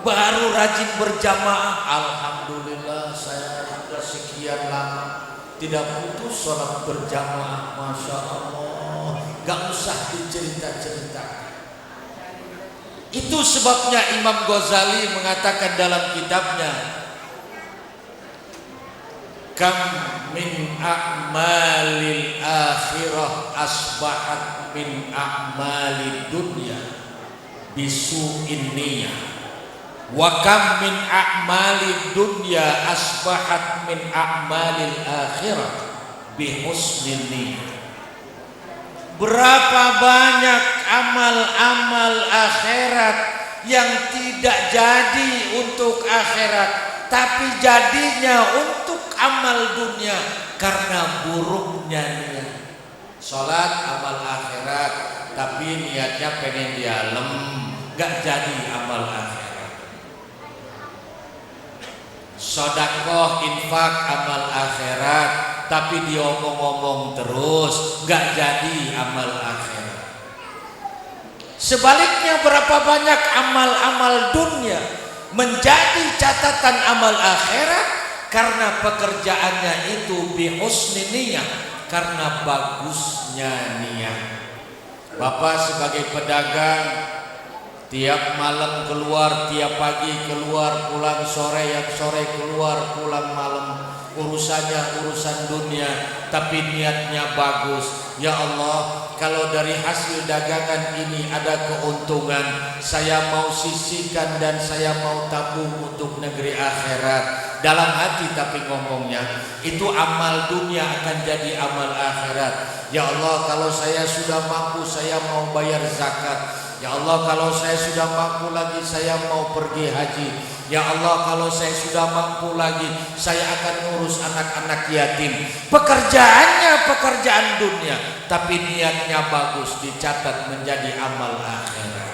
Baru rajin berjamaah. Alhamdulillah saya sudah sekian lama tidak putus sholat berjamaah. Masya Allah. Gak usah dicerita-cerita. Itu sebabnya Imam Ghazali mengatakan dalam kitabnya kam min a'malil akhirah asbahat min a'malid dunya bisu'in niyah, wa kam min a'malid dunya asbahat min a'malil akhirah bihusnin niyah. Berapa banyak amal-amal akhirat yang tidak jadi untuk akhirat, tapi jadinya untuk amal dunia karena buruknya niat. Sholat amal akhirat, tapi niatnya pengen di alam, gak jadi amal akhirat. Sedekah infak amal akhirat, tapi diomong-omong terus, gak jadi amal akhirat. Sebaliknya, berapa banyak amal-amal dunia menjadi catatan amal akhirat karena pekerjaannya itu bihusni niyah, karena bagusnya niat. Bapak sebagai pedagang, tiap malam keluar, tiap pagi keluar, pulang sore, yang sore keluar, pulang malam, urusannya urusan dunia, tapi niatnya bagus. Ya Allah, kalau dari hasil dagangan ini ada keuntungan, saya mau sisihkan dan saya mau tabung untuk negeri akhirat. Dalam hati tapi ngomongnya, itu amal dunia akan jadi amal akhirat. Ya Allah, kalau saya sudah mampu, saya mau bayar zakat. Ya Allah, kalau saya sudah mampu lagi, saya mau pergi haji. Ya Allah, kalau saya sudah mampu lagi, saya akan ngurus anak-anak yatim. Pekerjaannya pekerjaan dunia, tapi niatnya bagus, dicatat menjadi amal akhirat.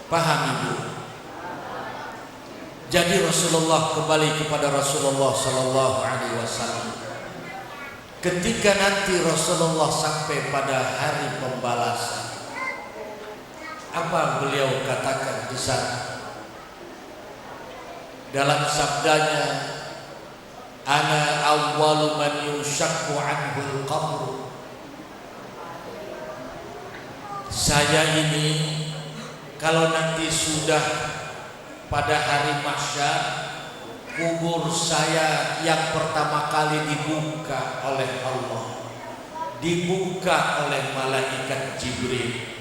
Paham Ibu? Jadi Rasulullah, kembali kepada Rasulullah sallallahu alaihi wasallam. Ketika nanti Rasulullah sampai pada hari pembalasan, apa beliau katakan di sana? Dalam sabdanya, ana awwalu man yushaqqu anhu al-qabr. Saya ini kalau nanti sudah pada hari mahsyar, kubur saya yang pertama kali dibuka oleh Allah, dibuka oleh malaikat Jibril.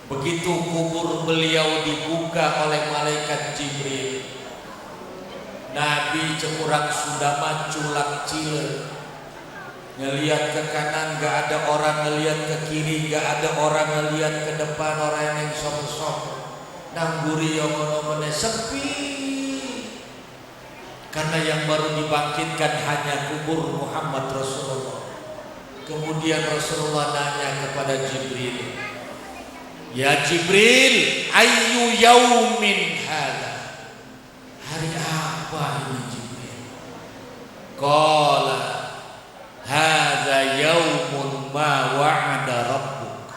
Begitu kubur beliau dibuka oleh malaikat Jibril, Nabi cekurang sudah maculak ciler, ngelihat ke kanan gak ada orang, ngelihat ke kiri gak ada orang, ngelihat ke depan orang yang sok-sok, nangguri yang ngomongnya sepi. Karena yang baru dibangkitkan hanya kubur Muhammad Rasulullah. Kemudian Rasulullah nanya kepada Jibril, ya Jibril, ayyu yaumin hadha? Hari apa ini Jibril? Qala hadza yaumun ma wa'ada rabbuk.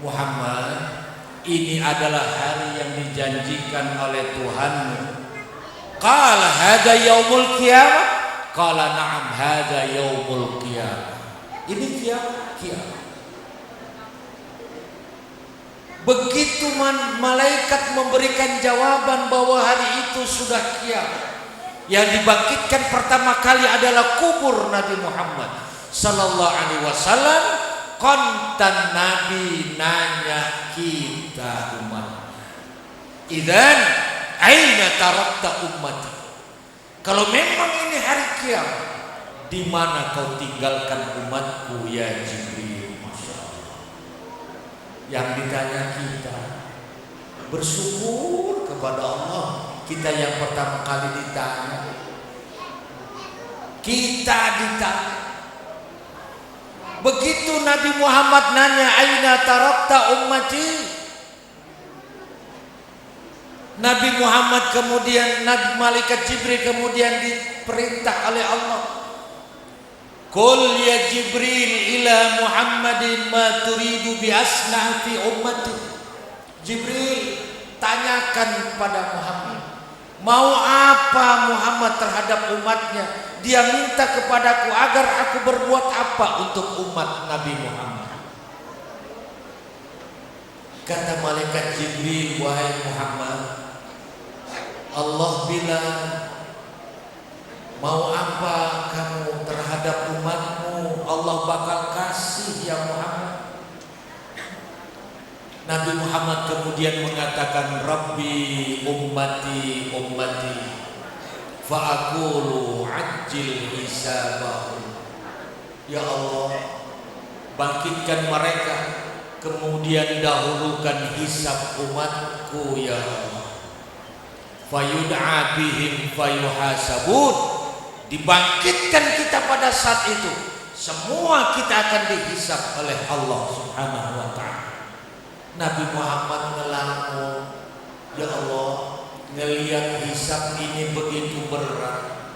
Muhammad, ini adalah hari yang dijanjikan oleh Tuhanmu. Qala hadza yaumul qiyamah? Qala na'am hadza yaumul qiyamah. Ini kiamat. Begitu malaikat memberikan jawaban bahwa hari itu sudah kiamat, yang dibangkitkan pertama kali adalah kubur Nabi Muhammad sallallahu alaihi wasallam. Kontan Nabi nanya kita umat, idzan aina tarakta ummati? Kalau memang ini hari kiamat, di mana kau tinggalkan umatku ya Jibril? Yang ditanya kita, bersyukur kepada Allah, kita yang pertama kali ditanya. Kita ditanya. Begitu Nabi Muhammad nanya, aina tarakta ummati? Nabi Muhammad kemudian, Nabi malaikat Jibril kemudian diperintah oleh Allah, qul ya Jibril ila Muhammadin ma turidu bi asnafi ummati. Jibril, tanyakan pada Muhammad, mau apa Muhammad terhadap umatnya? Dia minta kepadaku agar aku berbuat apa untuk umat Nabi Muhammad. Kata malaikat Jibril, wahai Muhammad, Allah bilang mau apa kamu terhadap umatmu, Allah bakal kasih ya Muhammad. Nabi Muhammad kemudian mengatakan, Rabbi ummati ummati fa'akulu ajil hisabahu. Ya Allah, bangkitkan mereka, kemudian dahulukan hisab umatku ya Allah. Fayud'a bihim fayuhasabun. Dibangkitkan kita pada saat itu, semua kita akan dihisab oleh Allah Subhanahu wa ta'ala. Nabi Muhammad ngelamun, ya Allah, ngelihat hisab ini begitu berat,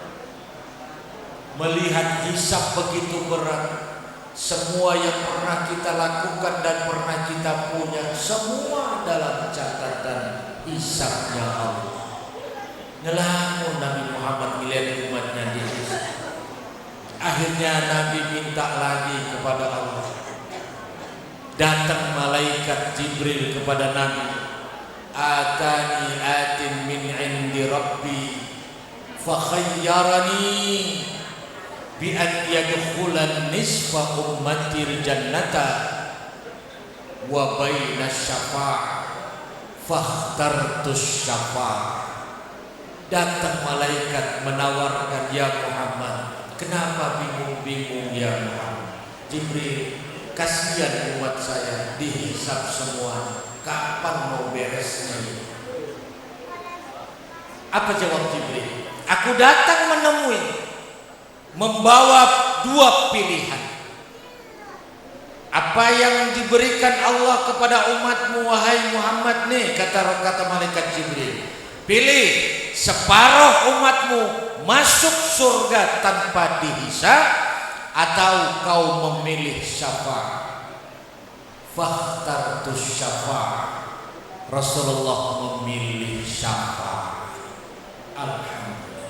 melihat hisab begitu berat. Semua yang pernah kita lakukan dan pernah kita punya, semua dalam catatan hisabnya Allah. Ngelamun Nabi Muhammad melihat umatnya dihisab. Akhirnya Nabi minta lagi kepada Allah. Datang malaikat Jibril kepada Nabi, atani atin min indi rabbi fakhayyarani bi an yadkhulan nisfa ummatir jannata wa baina syafa'ah fakhtartus syafa'ah. Datang malaikat menawarkan, ya Muhammad, kenapa bingung-bingung ya Muhammad? Jibril, kasihan umat saya dihisab semua, kapan mau beresnya? Apa jawab Jibril? Aku datang menemui, membawa dua pilihan. Apa yang diberikan Allah kepada umatmu wahai Muhammad nih, kata malaikat Jibril. Pilih, separuh umatmu masuk surga tanpa dihisab, atau kau memilih syafaat. Fakhtartus syafaat. Rasulullah memilih syafaat. Alhamdulillah.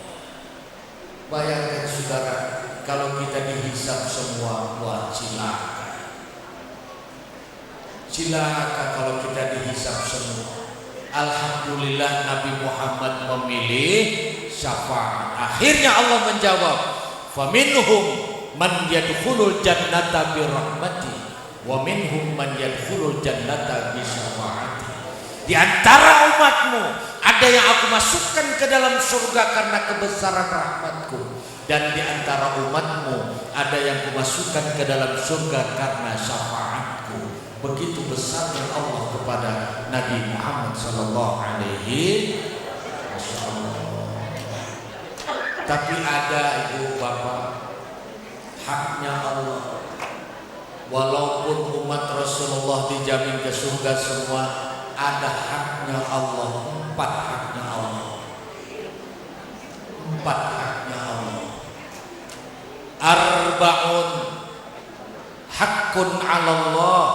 Bayangkan saudara, kalau kita dihisab semua, wah cilaka. Cilaka kalau kita dihisab semua. Alhamdulillah Nabi Muhammad memilih syafaat. Akhirnya Allah menjawab, faminhum man yadkhulul jannata bi rahmati wa minhum man yadkhulul jannata bi syafaati. Di antara umatmu ada yang aku masukkan ke dalam surga karena kebesaran rahmatku, dan di antara umatmu ada yang kumasukkan ke dalam surga karena syafaatku. Begitu besarnya Allah kepada Nabi Muhammad sallallahu alaihi wasallam. Tapi ada ibu bapak, haknya Allah. Walaupun umat Rasulullah dijamin ke surga semua, ada haknya Allah. 4 haknya Allah. 4 haknya Allah. Arba'un haqqun 'ala Allah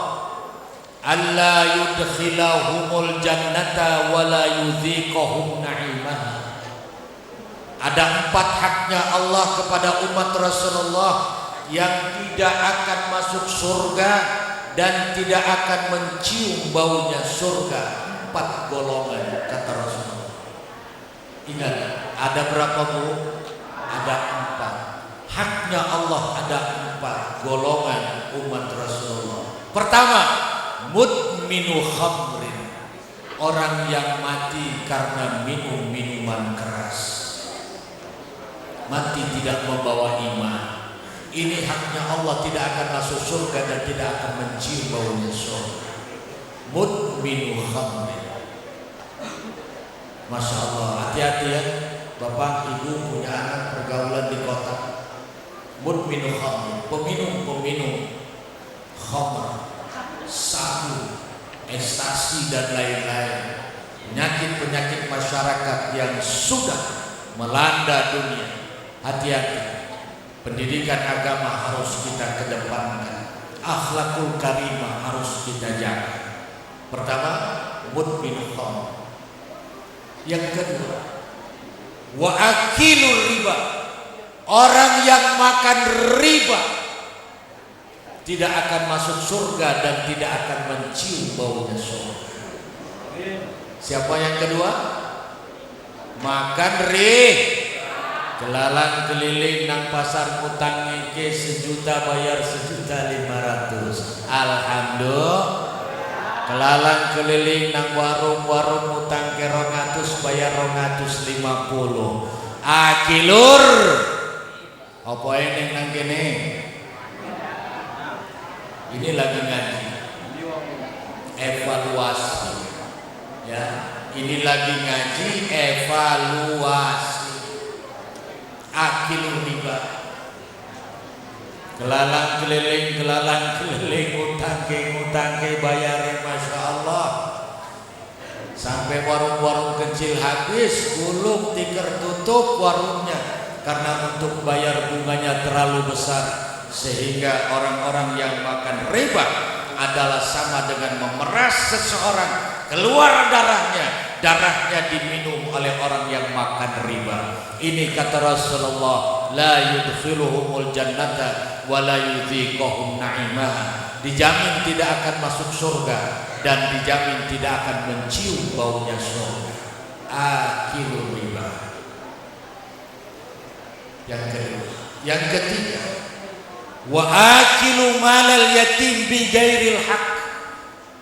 alla yudkhilahumul jannata wa la yudhiqahum na'imaha. Ada 4 haknya Allah kepada umat Rasulullah yang tidak akan masuk surga dan tidak akan mencium baunya surga. 4 golongan kata Rasulullah. Ingat, ada berapa bu? Ada 4. Haknya Allah ada 4 golongan umat Rasulullah. Pertama, mudminu khamrin, orang yang mati karena minum minuman keras, mati tidak membawa iman. Ini haknya Allah, tidak akan masuk surga dan tidak akan mencium baunya surga. Mudminu khamrin. Masya Allah, hati-hati ya bapak ibu punya anak pergaulan di kota. Mudminu khamrin, peminum khamr, sabu, ekstasi dan lain-lain, penyakit-penyakit masyarakat yang sudah melanda dunia. Hati-hati, pendidikan agama harus kita kedepankan, akhlakul karimah harus kita jaga. Pertama, mudmin khamr. Yang kedua, wa akilur riba, orang yang makan riba tidak akan masuk surga dan tidak akan mencium baunya surga. Siapa yang kedua? Makan riba. Kelalang keliling nang pasar utang ngeke 1 juta bayar 1.500.000. Alhamdulillah. Kelalang keliling nang warung-warung utang ke 200 bayar 250. Akilur. Apa ini nang kene? Ini lagi ngaji. Evaluasi. Ya, ini lagi ngaji evaluasi. Akil riba. Kelalang keliling utang ke bayar, masya Allah. Sampai warung-warung kecil habis, gulung tikar tutup warungnya karena untuk bayar bunganya terlalu besar, sehingga orang-orang yang makan riba adalah sama dengan memeras seseorang, keluar darahnya diminum oleh orang yang makan riba. Ini kata Rasulullah, la yudkhiluhumul jannata wa la yudhiquhum na'imaha. Dijamin tidak akan masuk surga dan dijamin tidak akan mencium baunya surga. Akilur riba. Yang kedua, yang ketiga, wa akilu malal yatim bi ghairil haq.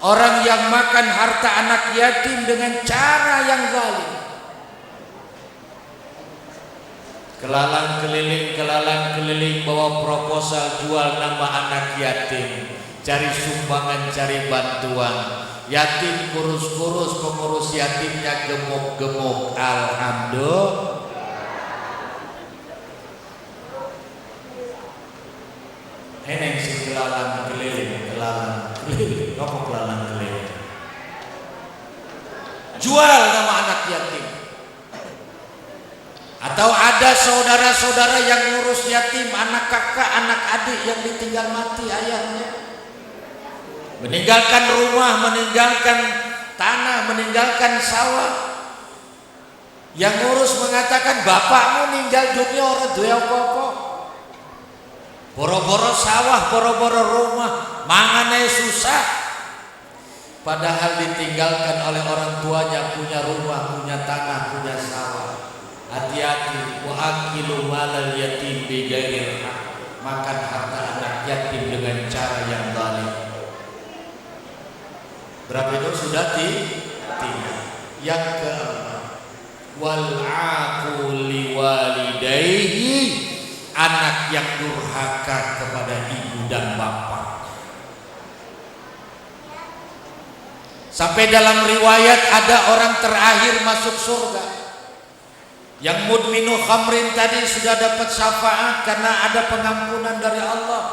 Orang yang makan harta anak yatim dengan cara yang zalim. Kelalang keliling bawa proposal jual nama anak yatim, cari sumbangan, cari bantuan. Yatim kurus-kurus, pengurus yatimnya gemuk-gemuk. Alhamdulillah. Eneng si kelalang keliling. Kamu kelalang keliling. Jual nama anak yatim. Atau ada saudara-saudara yang ngurus yatim, anak kakak, anak adik yang ditinggal mati ayahnya, meninggalkan rumah, meninggalkan tanah, meninggalkan sawah. Yang ngurus mengatakan, bapakmu ninggal dunia orang duwe apa-apa. Boro-boro sawah, boro-boro rumah, mangane susah. Padahal ditinggalkan oleh orang tuanya, punya rumah, punya tanah, punya sawah. Hati-hati, wa akilu malal yatim bi ghairil haq. Makan harta anak yatim dengan cara yang zalim. Berapa itu sudah tiga. Yang keempat, wal aqu liwalidayhi. Anak yang durhaka kepada ibu dan bapak. Sampai dalam riwayat ada orang terakhir masuk surga. Yang mudminu khamrin tadi sudah dapat syafaat karena ada pengampunan dari Allah.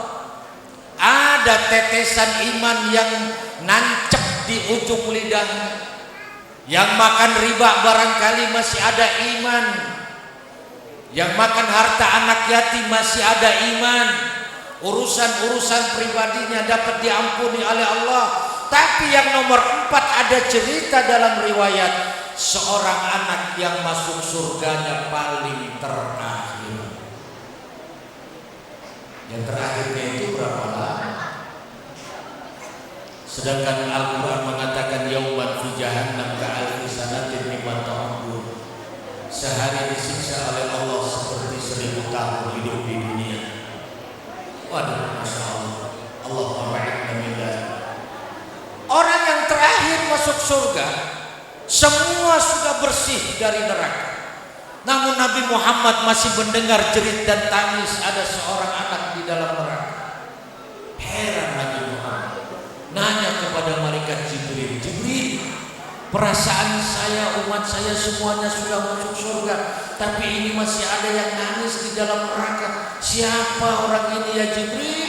Ada tetesan iman yang nancep di ujung lidahnya. Yang makan riba barangkali masih ada iman. Yang makan harta anak yatim masih ada iman. Urusan-urusan pribadinya dapat diampuni oleh Allah. Tapi yang nomor 4 ada cerita dalam riwayat, seorang anak yang masuk surganya paling terakhir. Yang terakhirnya itu berapa lama? Sedangkan Al-Quran mengatakan yauman fi jahannam ka'alfi sanatin mimma ta'udun. Sehari disiksa oleh Allah seperti 1000 tahun hidup di dunia. Waduh, masya Allah. Allahumma ba'idna min dzalik. Orang yang terakhir masuk surga, semua sudah bersih dari neraka. Namun Nabi Muhammad masih mendengar jerit dan tangis ada seorang anak di dalam neraka. Heran Nabi Muhammad, nanya kepada malaikat Jibril, Jibril, perasaan saya, umat saya semuanya sudah masuk surga, tapi ini masih ada yang nangis di dalam neraka. Siapa orang ini ya Jibril?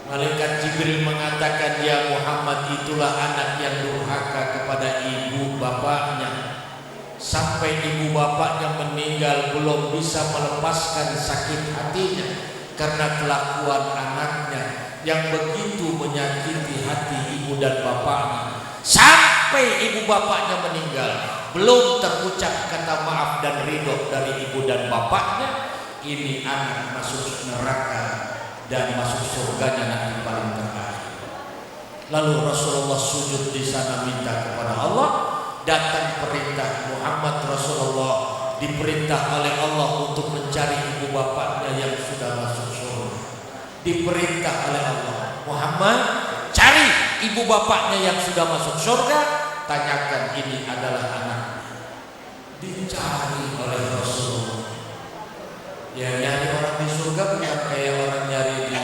Malaikat Jibril mengatakan, ya Muhammad, itulah anak yang durhaka kepada ibu bapaknya. Sampai ibu bapaknya meninggal belum bisa melepaskan sakit hatinya karena kelakuan anaknya yang begitu menyakiti hati ibu dan bapaknya. Sampai ibu bapaknya meninggal belum terucap kata maaf dan ridho dari ibu dan bapaknya. Ini anak masuk neraka dan masuk surganya nanti paling terakhir. Lalu Rasulullah sujud di sana minta kepada Allah. Datang perintah Muhammad Rasulullah, diperintah oleh Allah untuk mencari ibu bapaknya yang sudah masuk surga. Diperintah oleh Allah, Muhammad, cari ibu bapaknya yang sudah masuk surga, tanyakan ini adalah anaknya. Dicari oleh Rasulullah. Ya, nyari orang di surga bukan kayak orang nyari di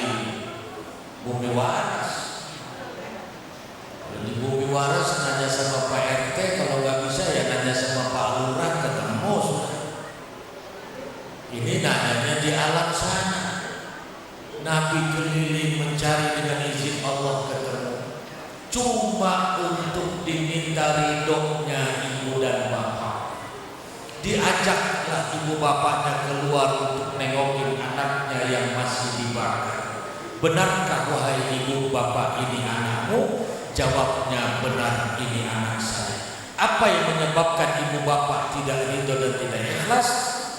bumi waras. Di bumi waras nanya sama Pak RT, kalau nggak bisa ya nanya sama Pak Lurah, ketemu. Ini nanyanya di alam sana. Nabi keliling mencari dengan izin Allah ketemu. Cuma untuk diminta ridhonya ibu dan bapak. Diajaklah ibu bapaknya keluar untuk nengokin anaknya yang masih dibakar. Benarkah wahai ibu bapak ini anakmu? Jawabnya, benar, ini anak saya. Apa yang menyebabkan ibu bapak tidak ridho dan tidak ikhlas?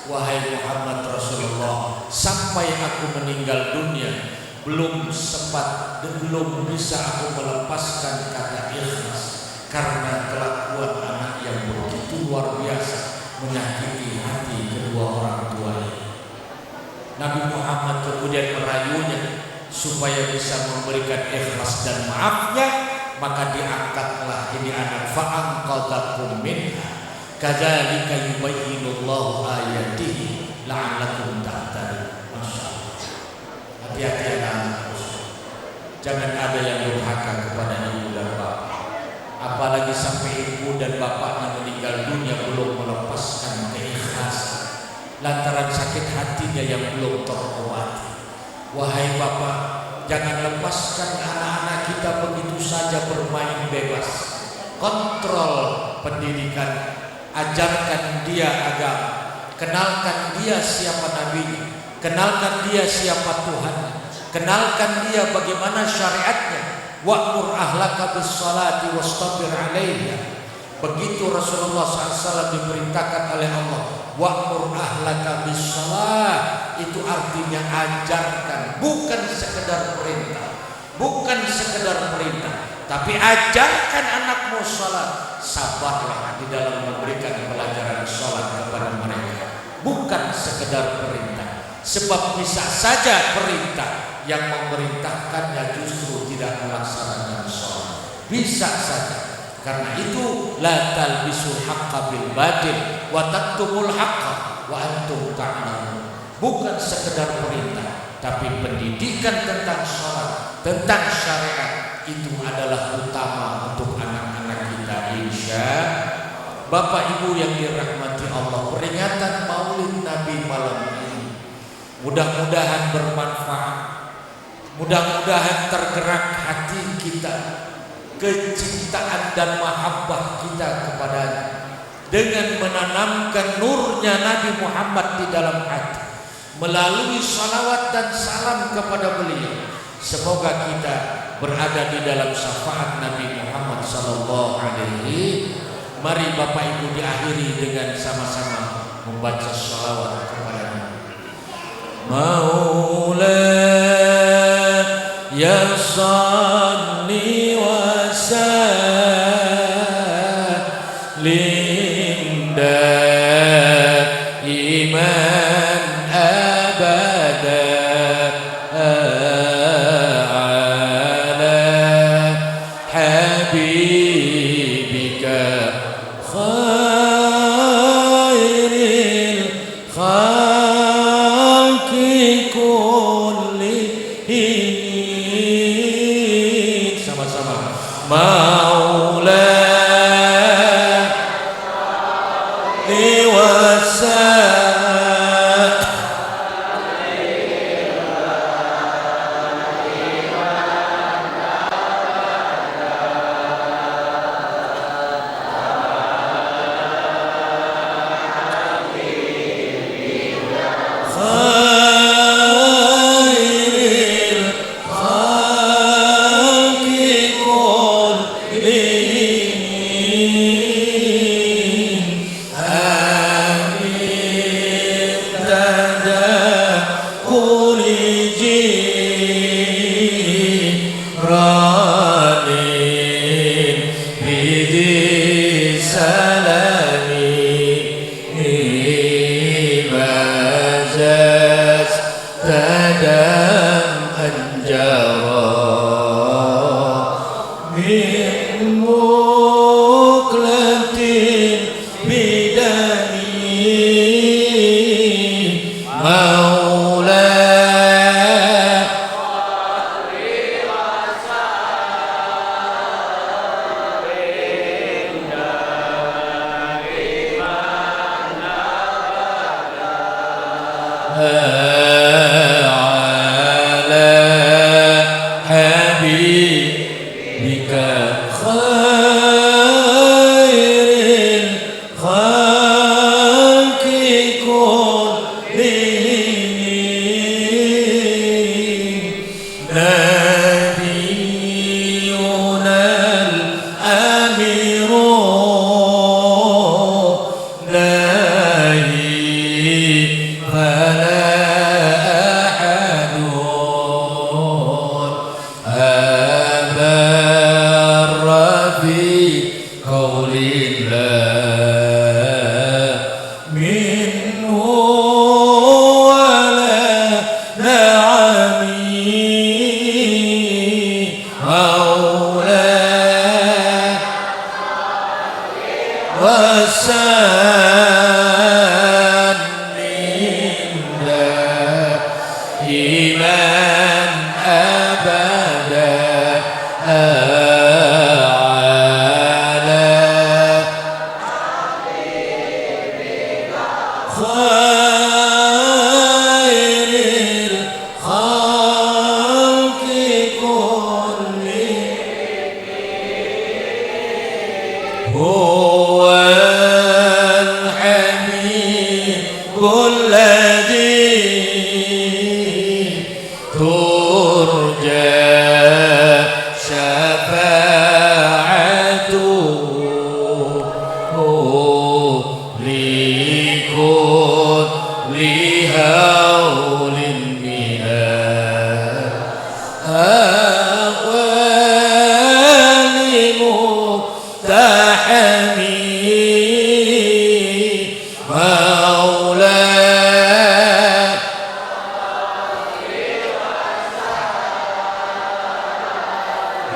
Wahai Muhammad Rasulullah, sampai aku meninggal dunia belum sempat dan belum bisa aku melepaskan kata ikhlas karena kelakuan anak yang begitu luar biasa menyakiti hati kedua orang tuanya. Nabi Muhammad kemudian merayunya supaya bisa memberikan ikhlas dan maafnya, maka diangkatlah ini anak, fa'anqadhakum minha kadzalika yubayyinullahu ayatihi la'allakum tahtadun. Masyaallah. Hati-hati anak-anak. Jangan ada yang durhaka kepada ibu dan bapak. Apalagi sampai ibu dan bapaknya meninggal dunia belum melepaskan keikhlasan lantaran sakit hatinya yang belum terobati. Wahai bapak, jangan lepaskan anak-anak kita begitu saja bermain bebas. Kontrol pendidikan, ajarkan dia agama, kenalkan dia siapa nabinya, kenalkan dia siapa Tuhan, kenalkan dia bagaimana syariatnya. Wa'mur ahlaka bis-salati wastabir 'alaiha. Begitu Rasulullah SAW diperintahkan oleh Allah, wa'mur ahlaka bis-salat, itu artinya ajarkan, bukan sekedar perintah, bukan sekedar perintah, tapi ajarkan anakmu salat. Sabarlah di dalam memberikan pelajaran salat kepada mereka, bukan sekedar perintah. Sebab bisa saja perintah yang memerintahkannya justru tidak melaksanakan salat, bisa saja. Karena itu la talbisul haqqa bil batil wa taktumul haqqa wa antum ta'lamun. Bukan sekedar perintah, tapi pendidikan tentang salat, tentang syariat itu adalah utama untuk anak-anak kita. Insya Bapak Ibu yang dirahmati Allah, peringatan Maulid Nabi malam ini mudah-mudahan bermanfaat, mudah-mudahan tergerak hati kita, kecintaan dan mahabbah kita kepadanya dengan menanamkan nurnya Nabi Muhammad di dalam hati melalui salawat dan salam kepada beliau. Semoga kita berada di dalam syafaat Nabi Muhammad sallallahu alaihi. Mari Bapak Ibu diakhiri dengan sama-sama membaca salawat kepada Nabi. Maula ya salli wa sallim daiman abada Salami دم أنجرى من مقلة بدمي مولاي على حبيبك خير الخلق كلهم نبينا الأمير ناهي فلا أحد أبر في قول الله منه ولا نعمي مولاي وسلم دائما أبدا على خير الخلق كلهم هو الحميد الذي ترجى شفاعته لكل هول من الأهوال مقتحمي مولاي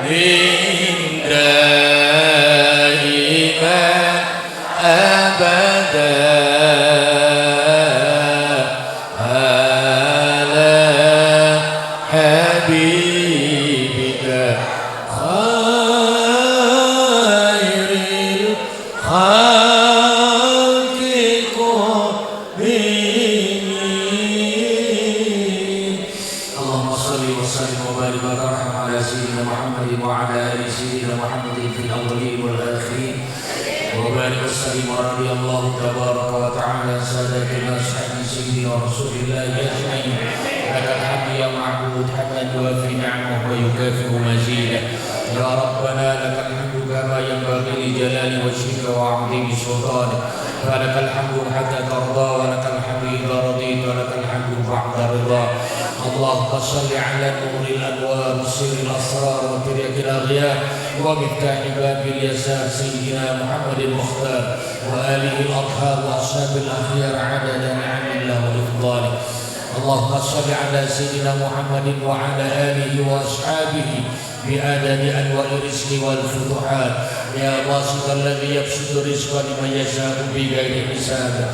من دائما أبدا على حبيبك خير الخلق كلهم اللهم صل وسلم وبارك وارحم على سيدنا محمد وعلى ال سيدنا محمد في الاولين والاخرين وبارك وسلم ورضي الله تبارك وتعالى عن سادتنا اصحاب سيدنا رسول الله اجمعين لك الحمد يا معبود حتى يوافي نعمه ويكافئ مزيده يا ربنا لك الحمد كما ينبغي لجلال وجهك وعظيم سلطانك فلك الحمد حتى ترضى ولك الحمد اذا رضيت ولك الحمد بعد رضا اللهم صل على نور الانوار سر الاسرار وترياق الاغيار ومفتاح باب اليسار سيدنا محمد المختار واله الاطهار واصحاب الاخيار عدد نعم الله وافضاله اللهم صل على سيدنا محمد وعلى اله واصحابه بعدد انواع الرزق والفتوحات يا باسط الذي يبسط الرزق لمن يشاء بغير حساب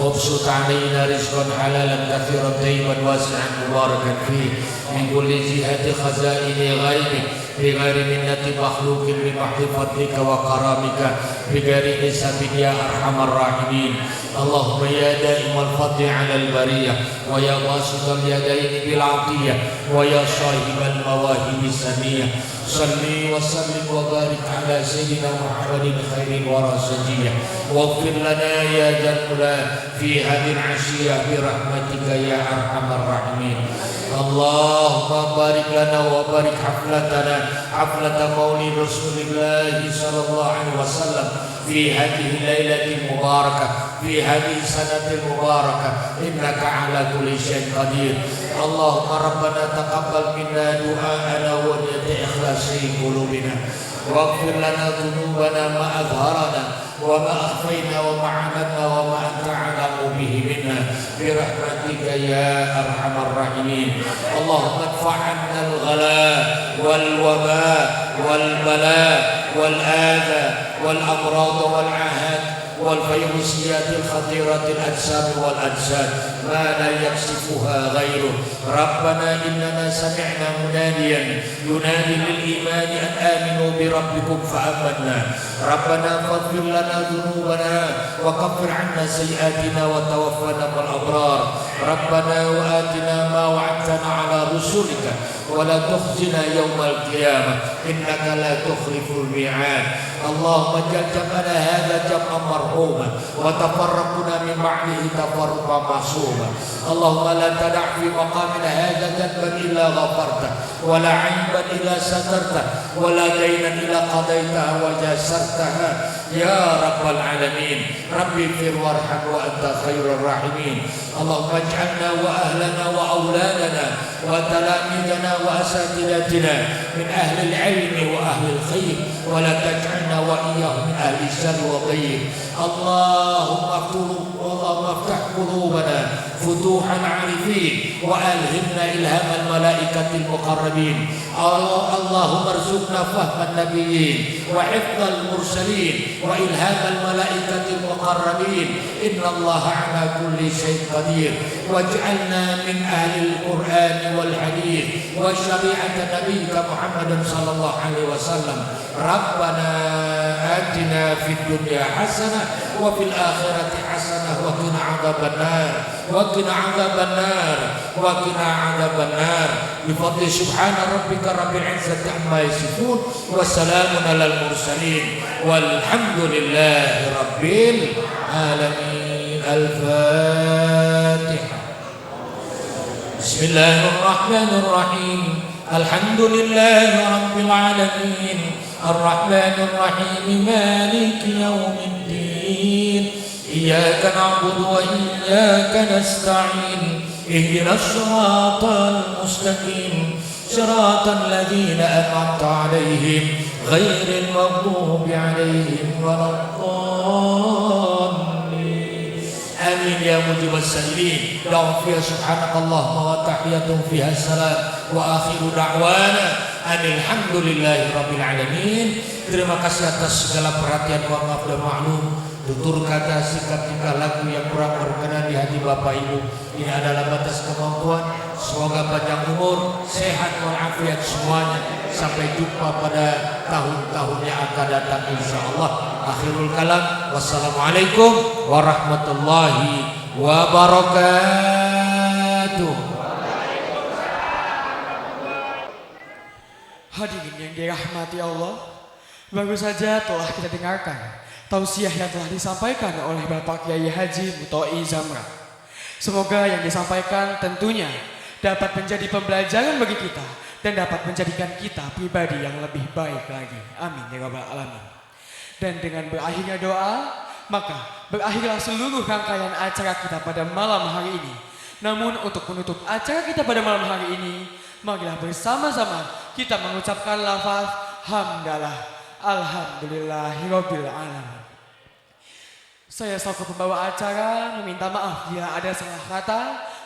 وابسط علينا رزقا حلالا كثيرا طيبا واسعا مباركا فيه من كل جهة خزائن غيبك بغير منة مخلوق بمحض فضلك وكرامك بغير حساب يا أرحم الراحمين اللهم يا دائم الفضل على البرية ويا باسط اليدين بالعطية ويا صاحب المواهب السنية صلي وسلم وبارك على سيدنا محمد خير الورى سجية واغفر لنا يا ذا العلا في هذه العشية برحمتك يا أرحم الراحمين اللهم بارك لنا وبارك حفلة مولد رسول الله صلى الله عليه وسلم في هذه الليلة المباركة في هذه السنة المباركة إنك على كل شيء قدير اللهم ربنا تقبل منا دعاءنا ونية إخلاص قلوبنا واغفر لنا ذنوبنا ما أظهرنا وما أخفينا وما أعلنا وما أنت أعلم به منا برحمتك برحمتك يا أرحم الراحمين. اللهم ادفع عنا الغلاء والوباء والبلاء والآذى والأمراض والعاهات والفيروسيات الخطيرة الأجسام والأجساد ما لا يكشفها غيره. ربنا إننا سمعنا مناديا ينادي للإيمان أن آمنوا بربكم فآمنا. ربنا فاغفر لنا ذنوبنا وكفر عنا سيئاتنا وتوفنا مع الأبرار. ربنا وآتنا ما وعدتنا على رسلك ولا تخزنا يوم القيامة إنك لا تخلف الميعاد. اللهم اجعل جمعنا هذا جمعا مرحوما وتفرقنا من بعده تفرقا معصوما. اللهم لا تدع في مقامنا هذا ذنبا إلا غفرته ولا عيبا إلا سترته ولا دينا إلا قضيته وجسرتها يا رب العالمين. ربي اغفر وارحم وأنت خير الراحمين. اللهم اجعلنا وأهلنا وأولادنا وتلاميذنا وأساتذتنا من أهل العلم وأهل الخير ولا تجعلنا وإياهم من أهل الشر والضيق. اللهم افتح قلوبنا فتوح العارفين وألهمنا إلهام الملائكة المقربين. اللهم ارزقنا فهم النبيين وحفظ المرسلين وإلهام الملائكة المقربين إن الله على كل شيء قدير. واجعلنا من أهل القرآن والحديث وشريعة نبيك محمد صلى الله عليه وسلم. ربنا آتنا في الدنيا حسنة وفي الآخرة حسنة وقنا عذاب النار وقنا عذاب النار وقنا عذاب النار بفضل سبحان ربك رب العزة عما يصفون وسلام على المرسلين والحمد لله رب العالمين. الفاتحة. بسم الله الرحمن الرحيم. الحمد لله رب العالمين الرحمن الرحيم مالك يوم الدين إياك نعبد وإياك نستعين اهدنا الصراط المستقيم صراط الذين أنعمت عليهم غير المغضوب عليهم ولا الضالين آمين يا مجيب السائلين. دعوا فيها سبحانك اللهم وتحية فيها السلام وآخر دعوانا أن الحمد لله رب العالمين. Terima kasih atas segala perhatian, maaf dan maklum, tutur kata, sikap tingkah laku yang kurang berkenan di hati Bapak Ibu. Ini adalah batas kemampuan. Semoga panjang umur, sehat walafiat semuanya. Sampai jumpa pada tahun-tahun yang akan datang insyaallah. Akhirul kalam. Wassalamualaikum warahmatullahi wabarakatuh. Hadirin yang dirahmati Allah, baru saja telah kita dengarkan tausiah yang telah disampaikan oleh Bapak Kiai Haji Mutoi Zamra. Semoga yang disampaikan tentunya dapat menjadi pembelajaran bagi kita dan dapat menjadikan kita pribadi yang lebih baik lagi. Amin ya rabbal alamin. Dan dengan berakhirnya doa, maka berakhirlah seluruh rangkaian acara kita pada malam hari ini. Namun untuk menutup acara kita pada malam hari ini, marilah bersama-sama kita mengucapkan lafaz hamdalah alhamdulillahirabbil alamin. Saya selaku pembawa acara meminta maaf bila ada salah kata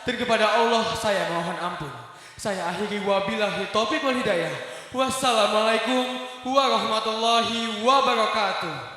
dan kepada Allah saya mohon ampun. Saya akhiri wabillahi taufiq wal hidayah. Wassalamualaikum warahmatullahi wabarakatuh.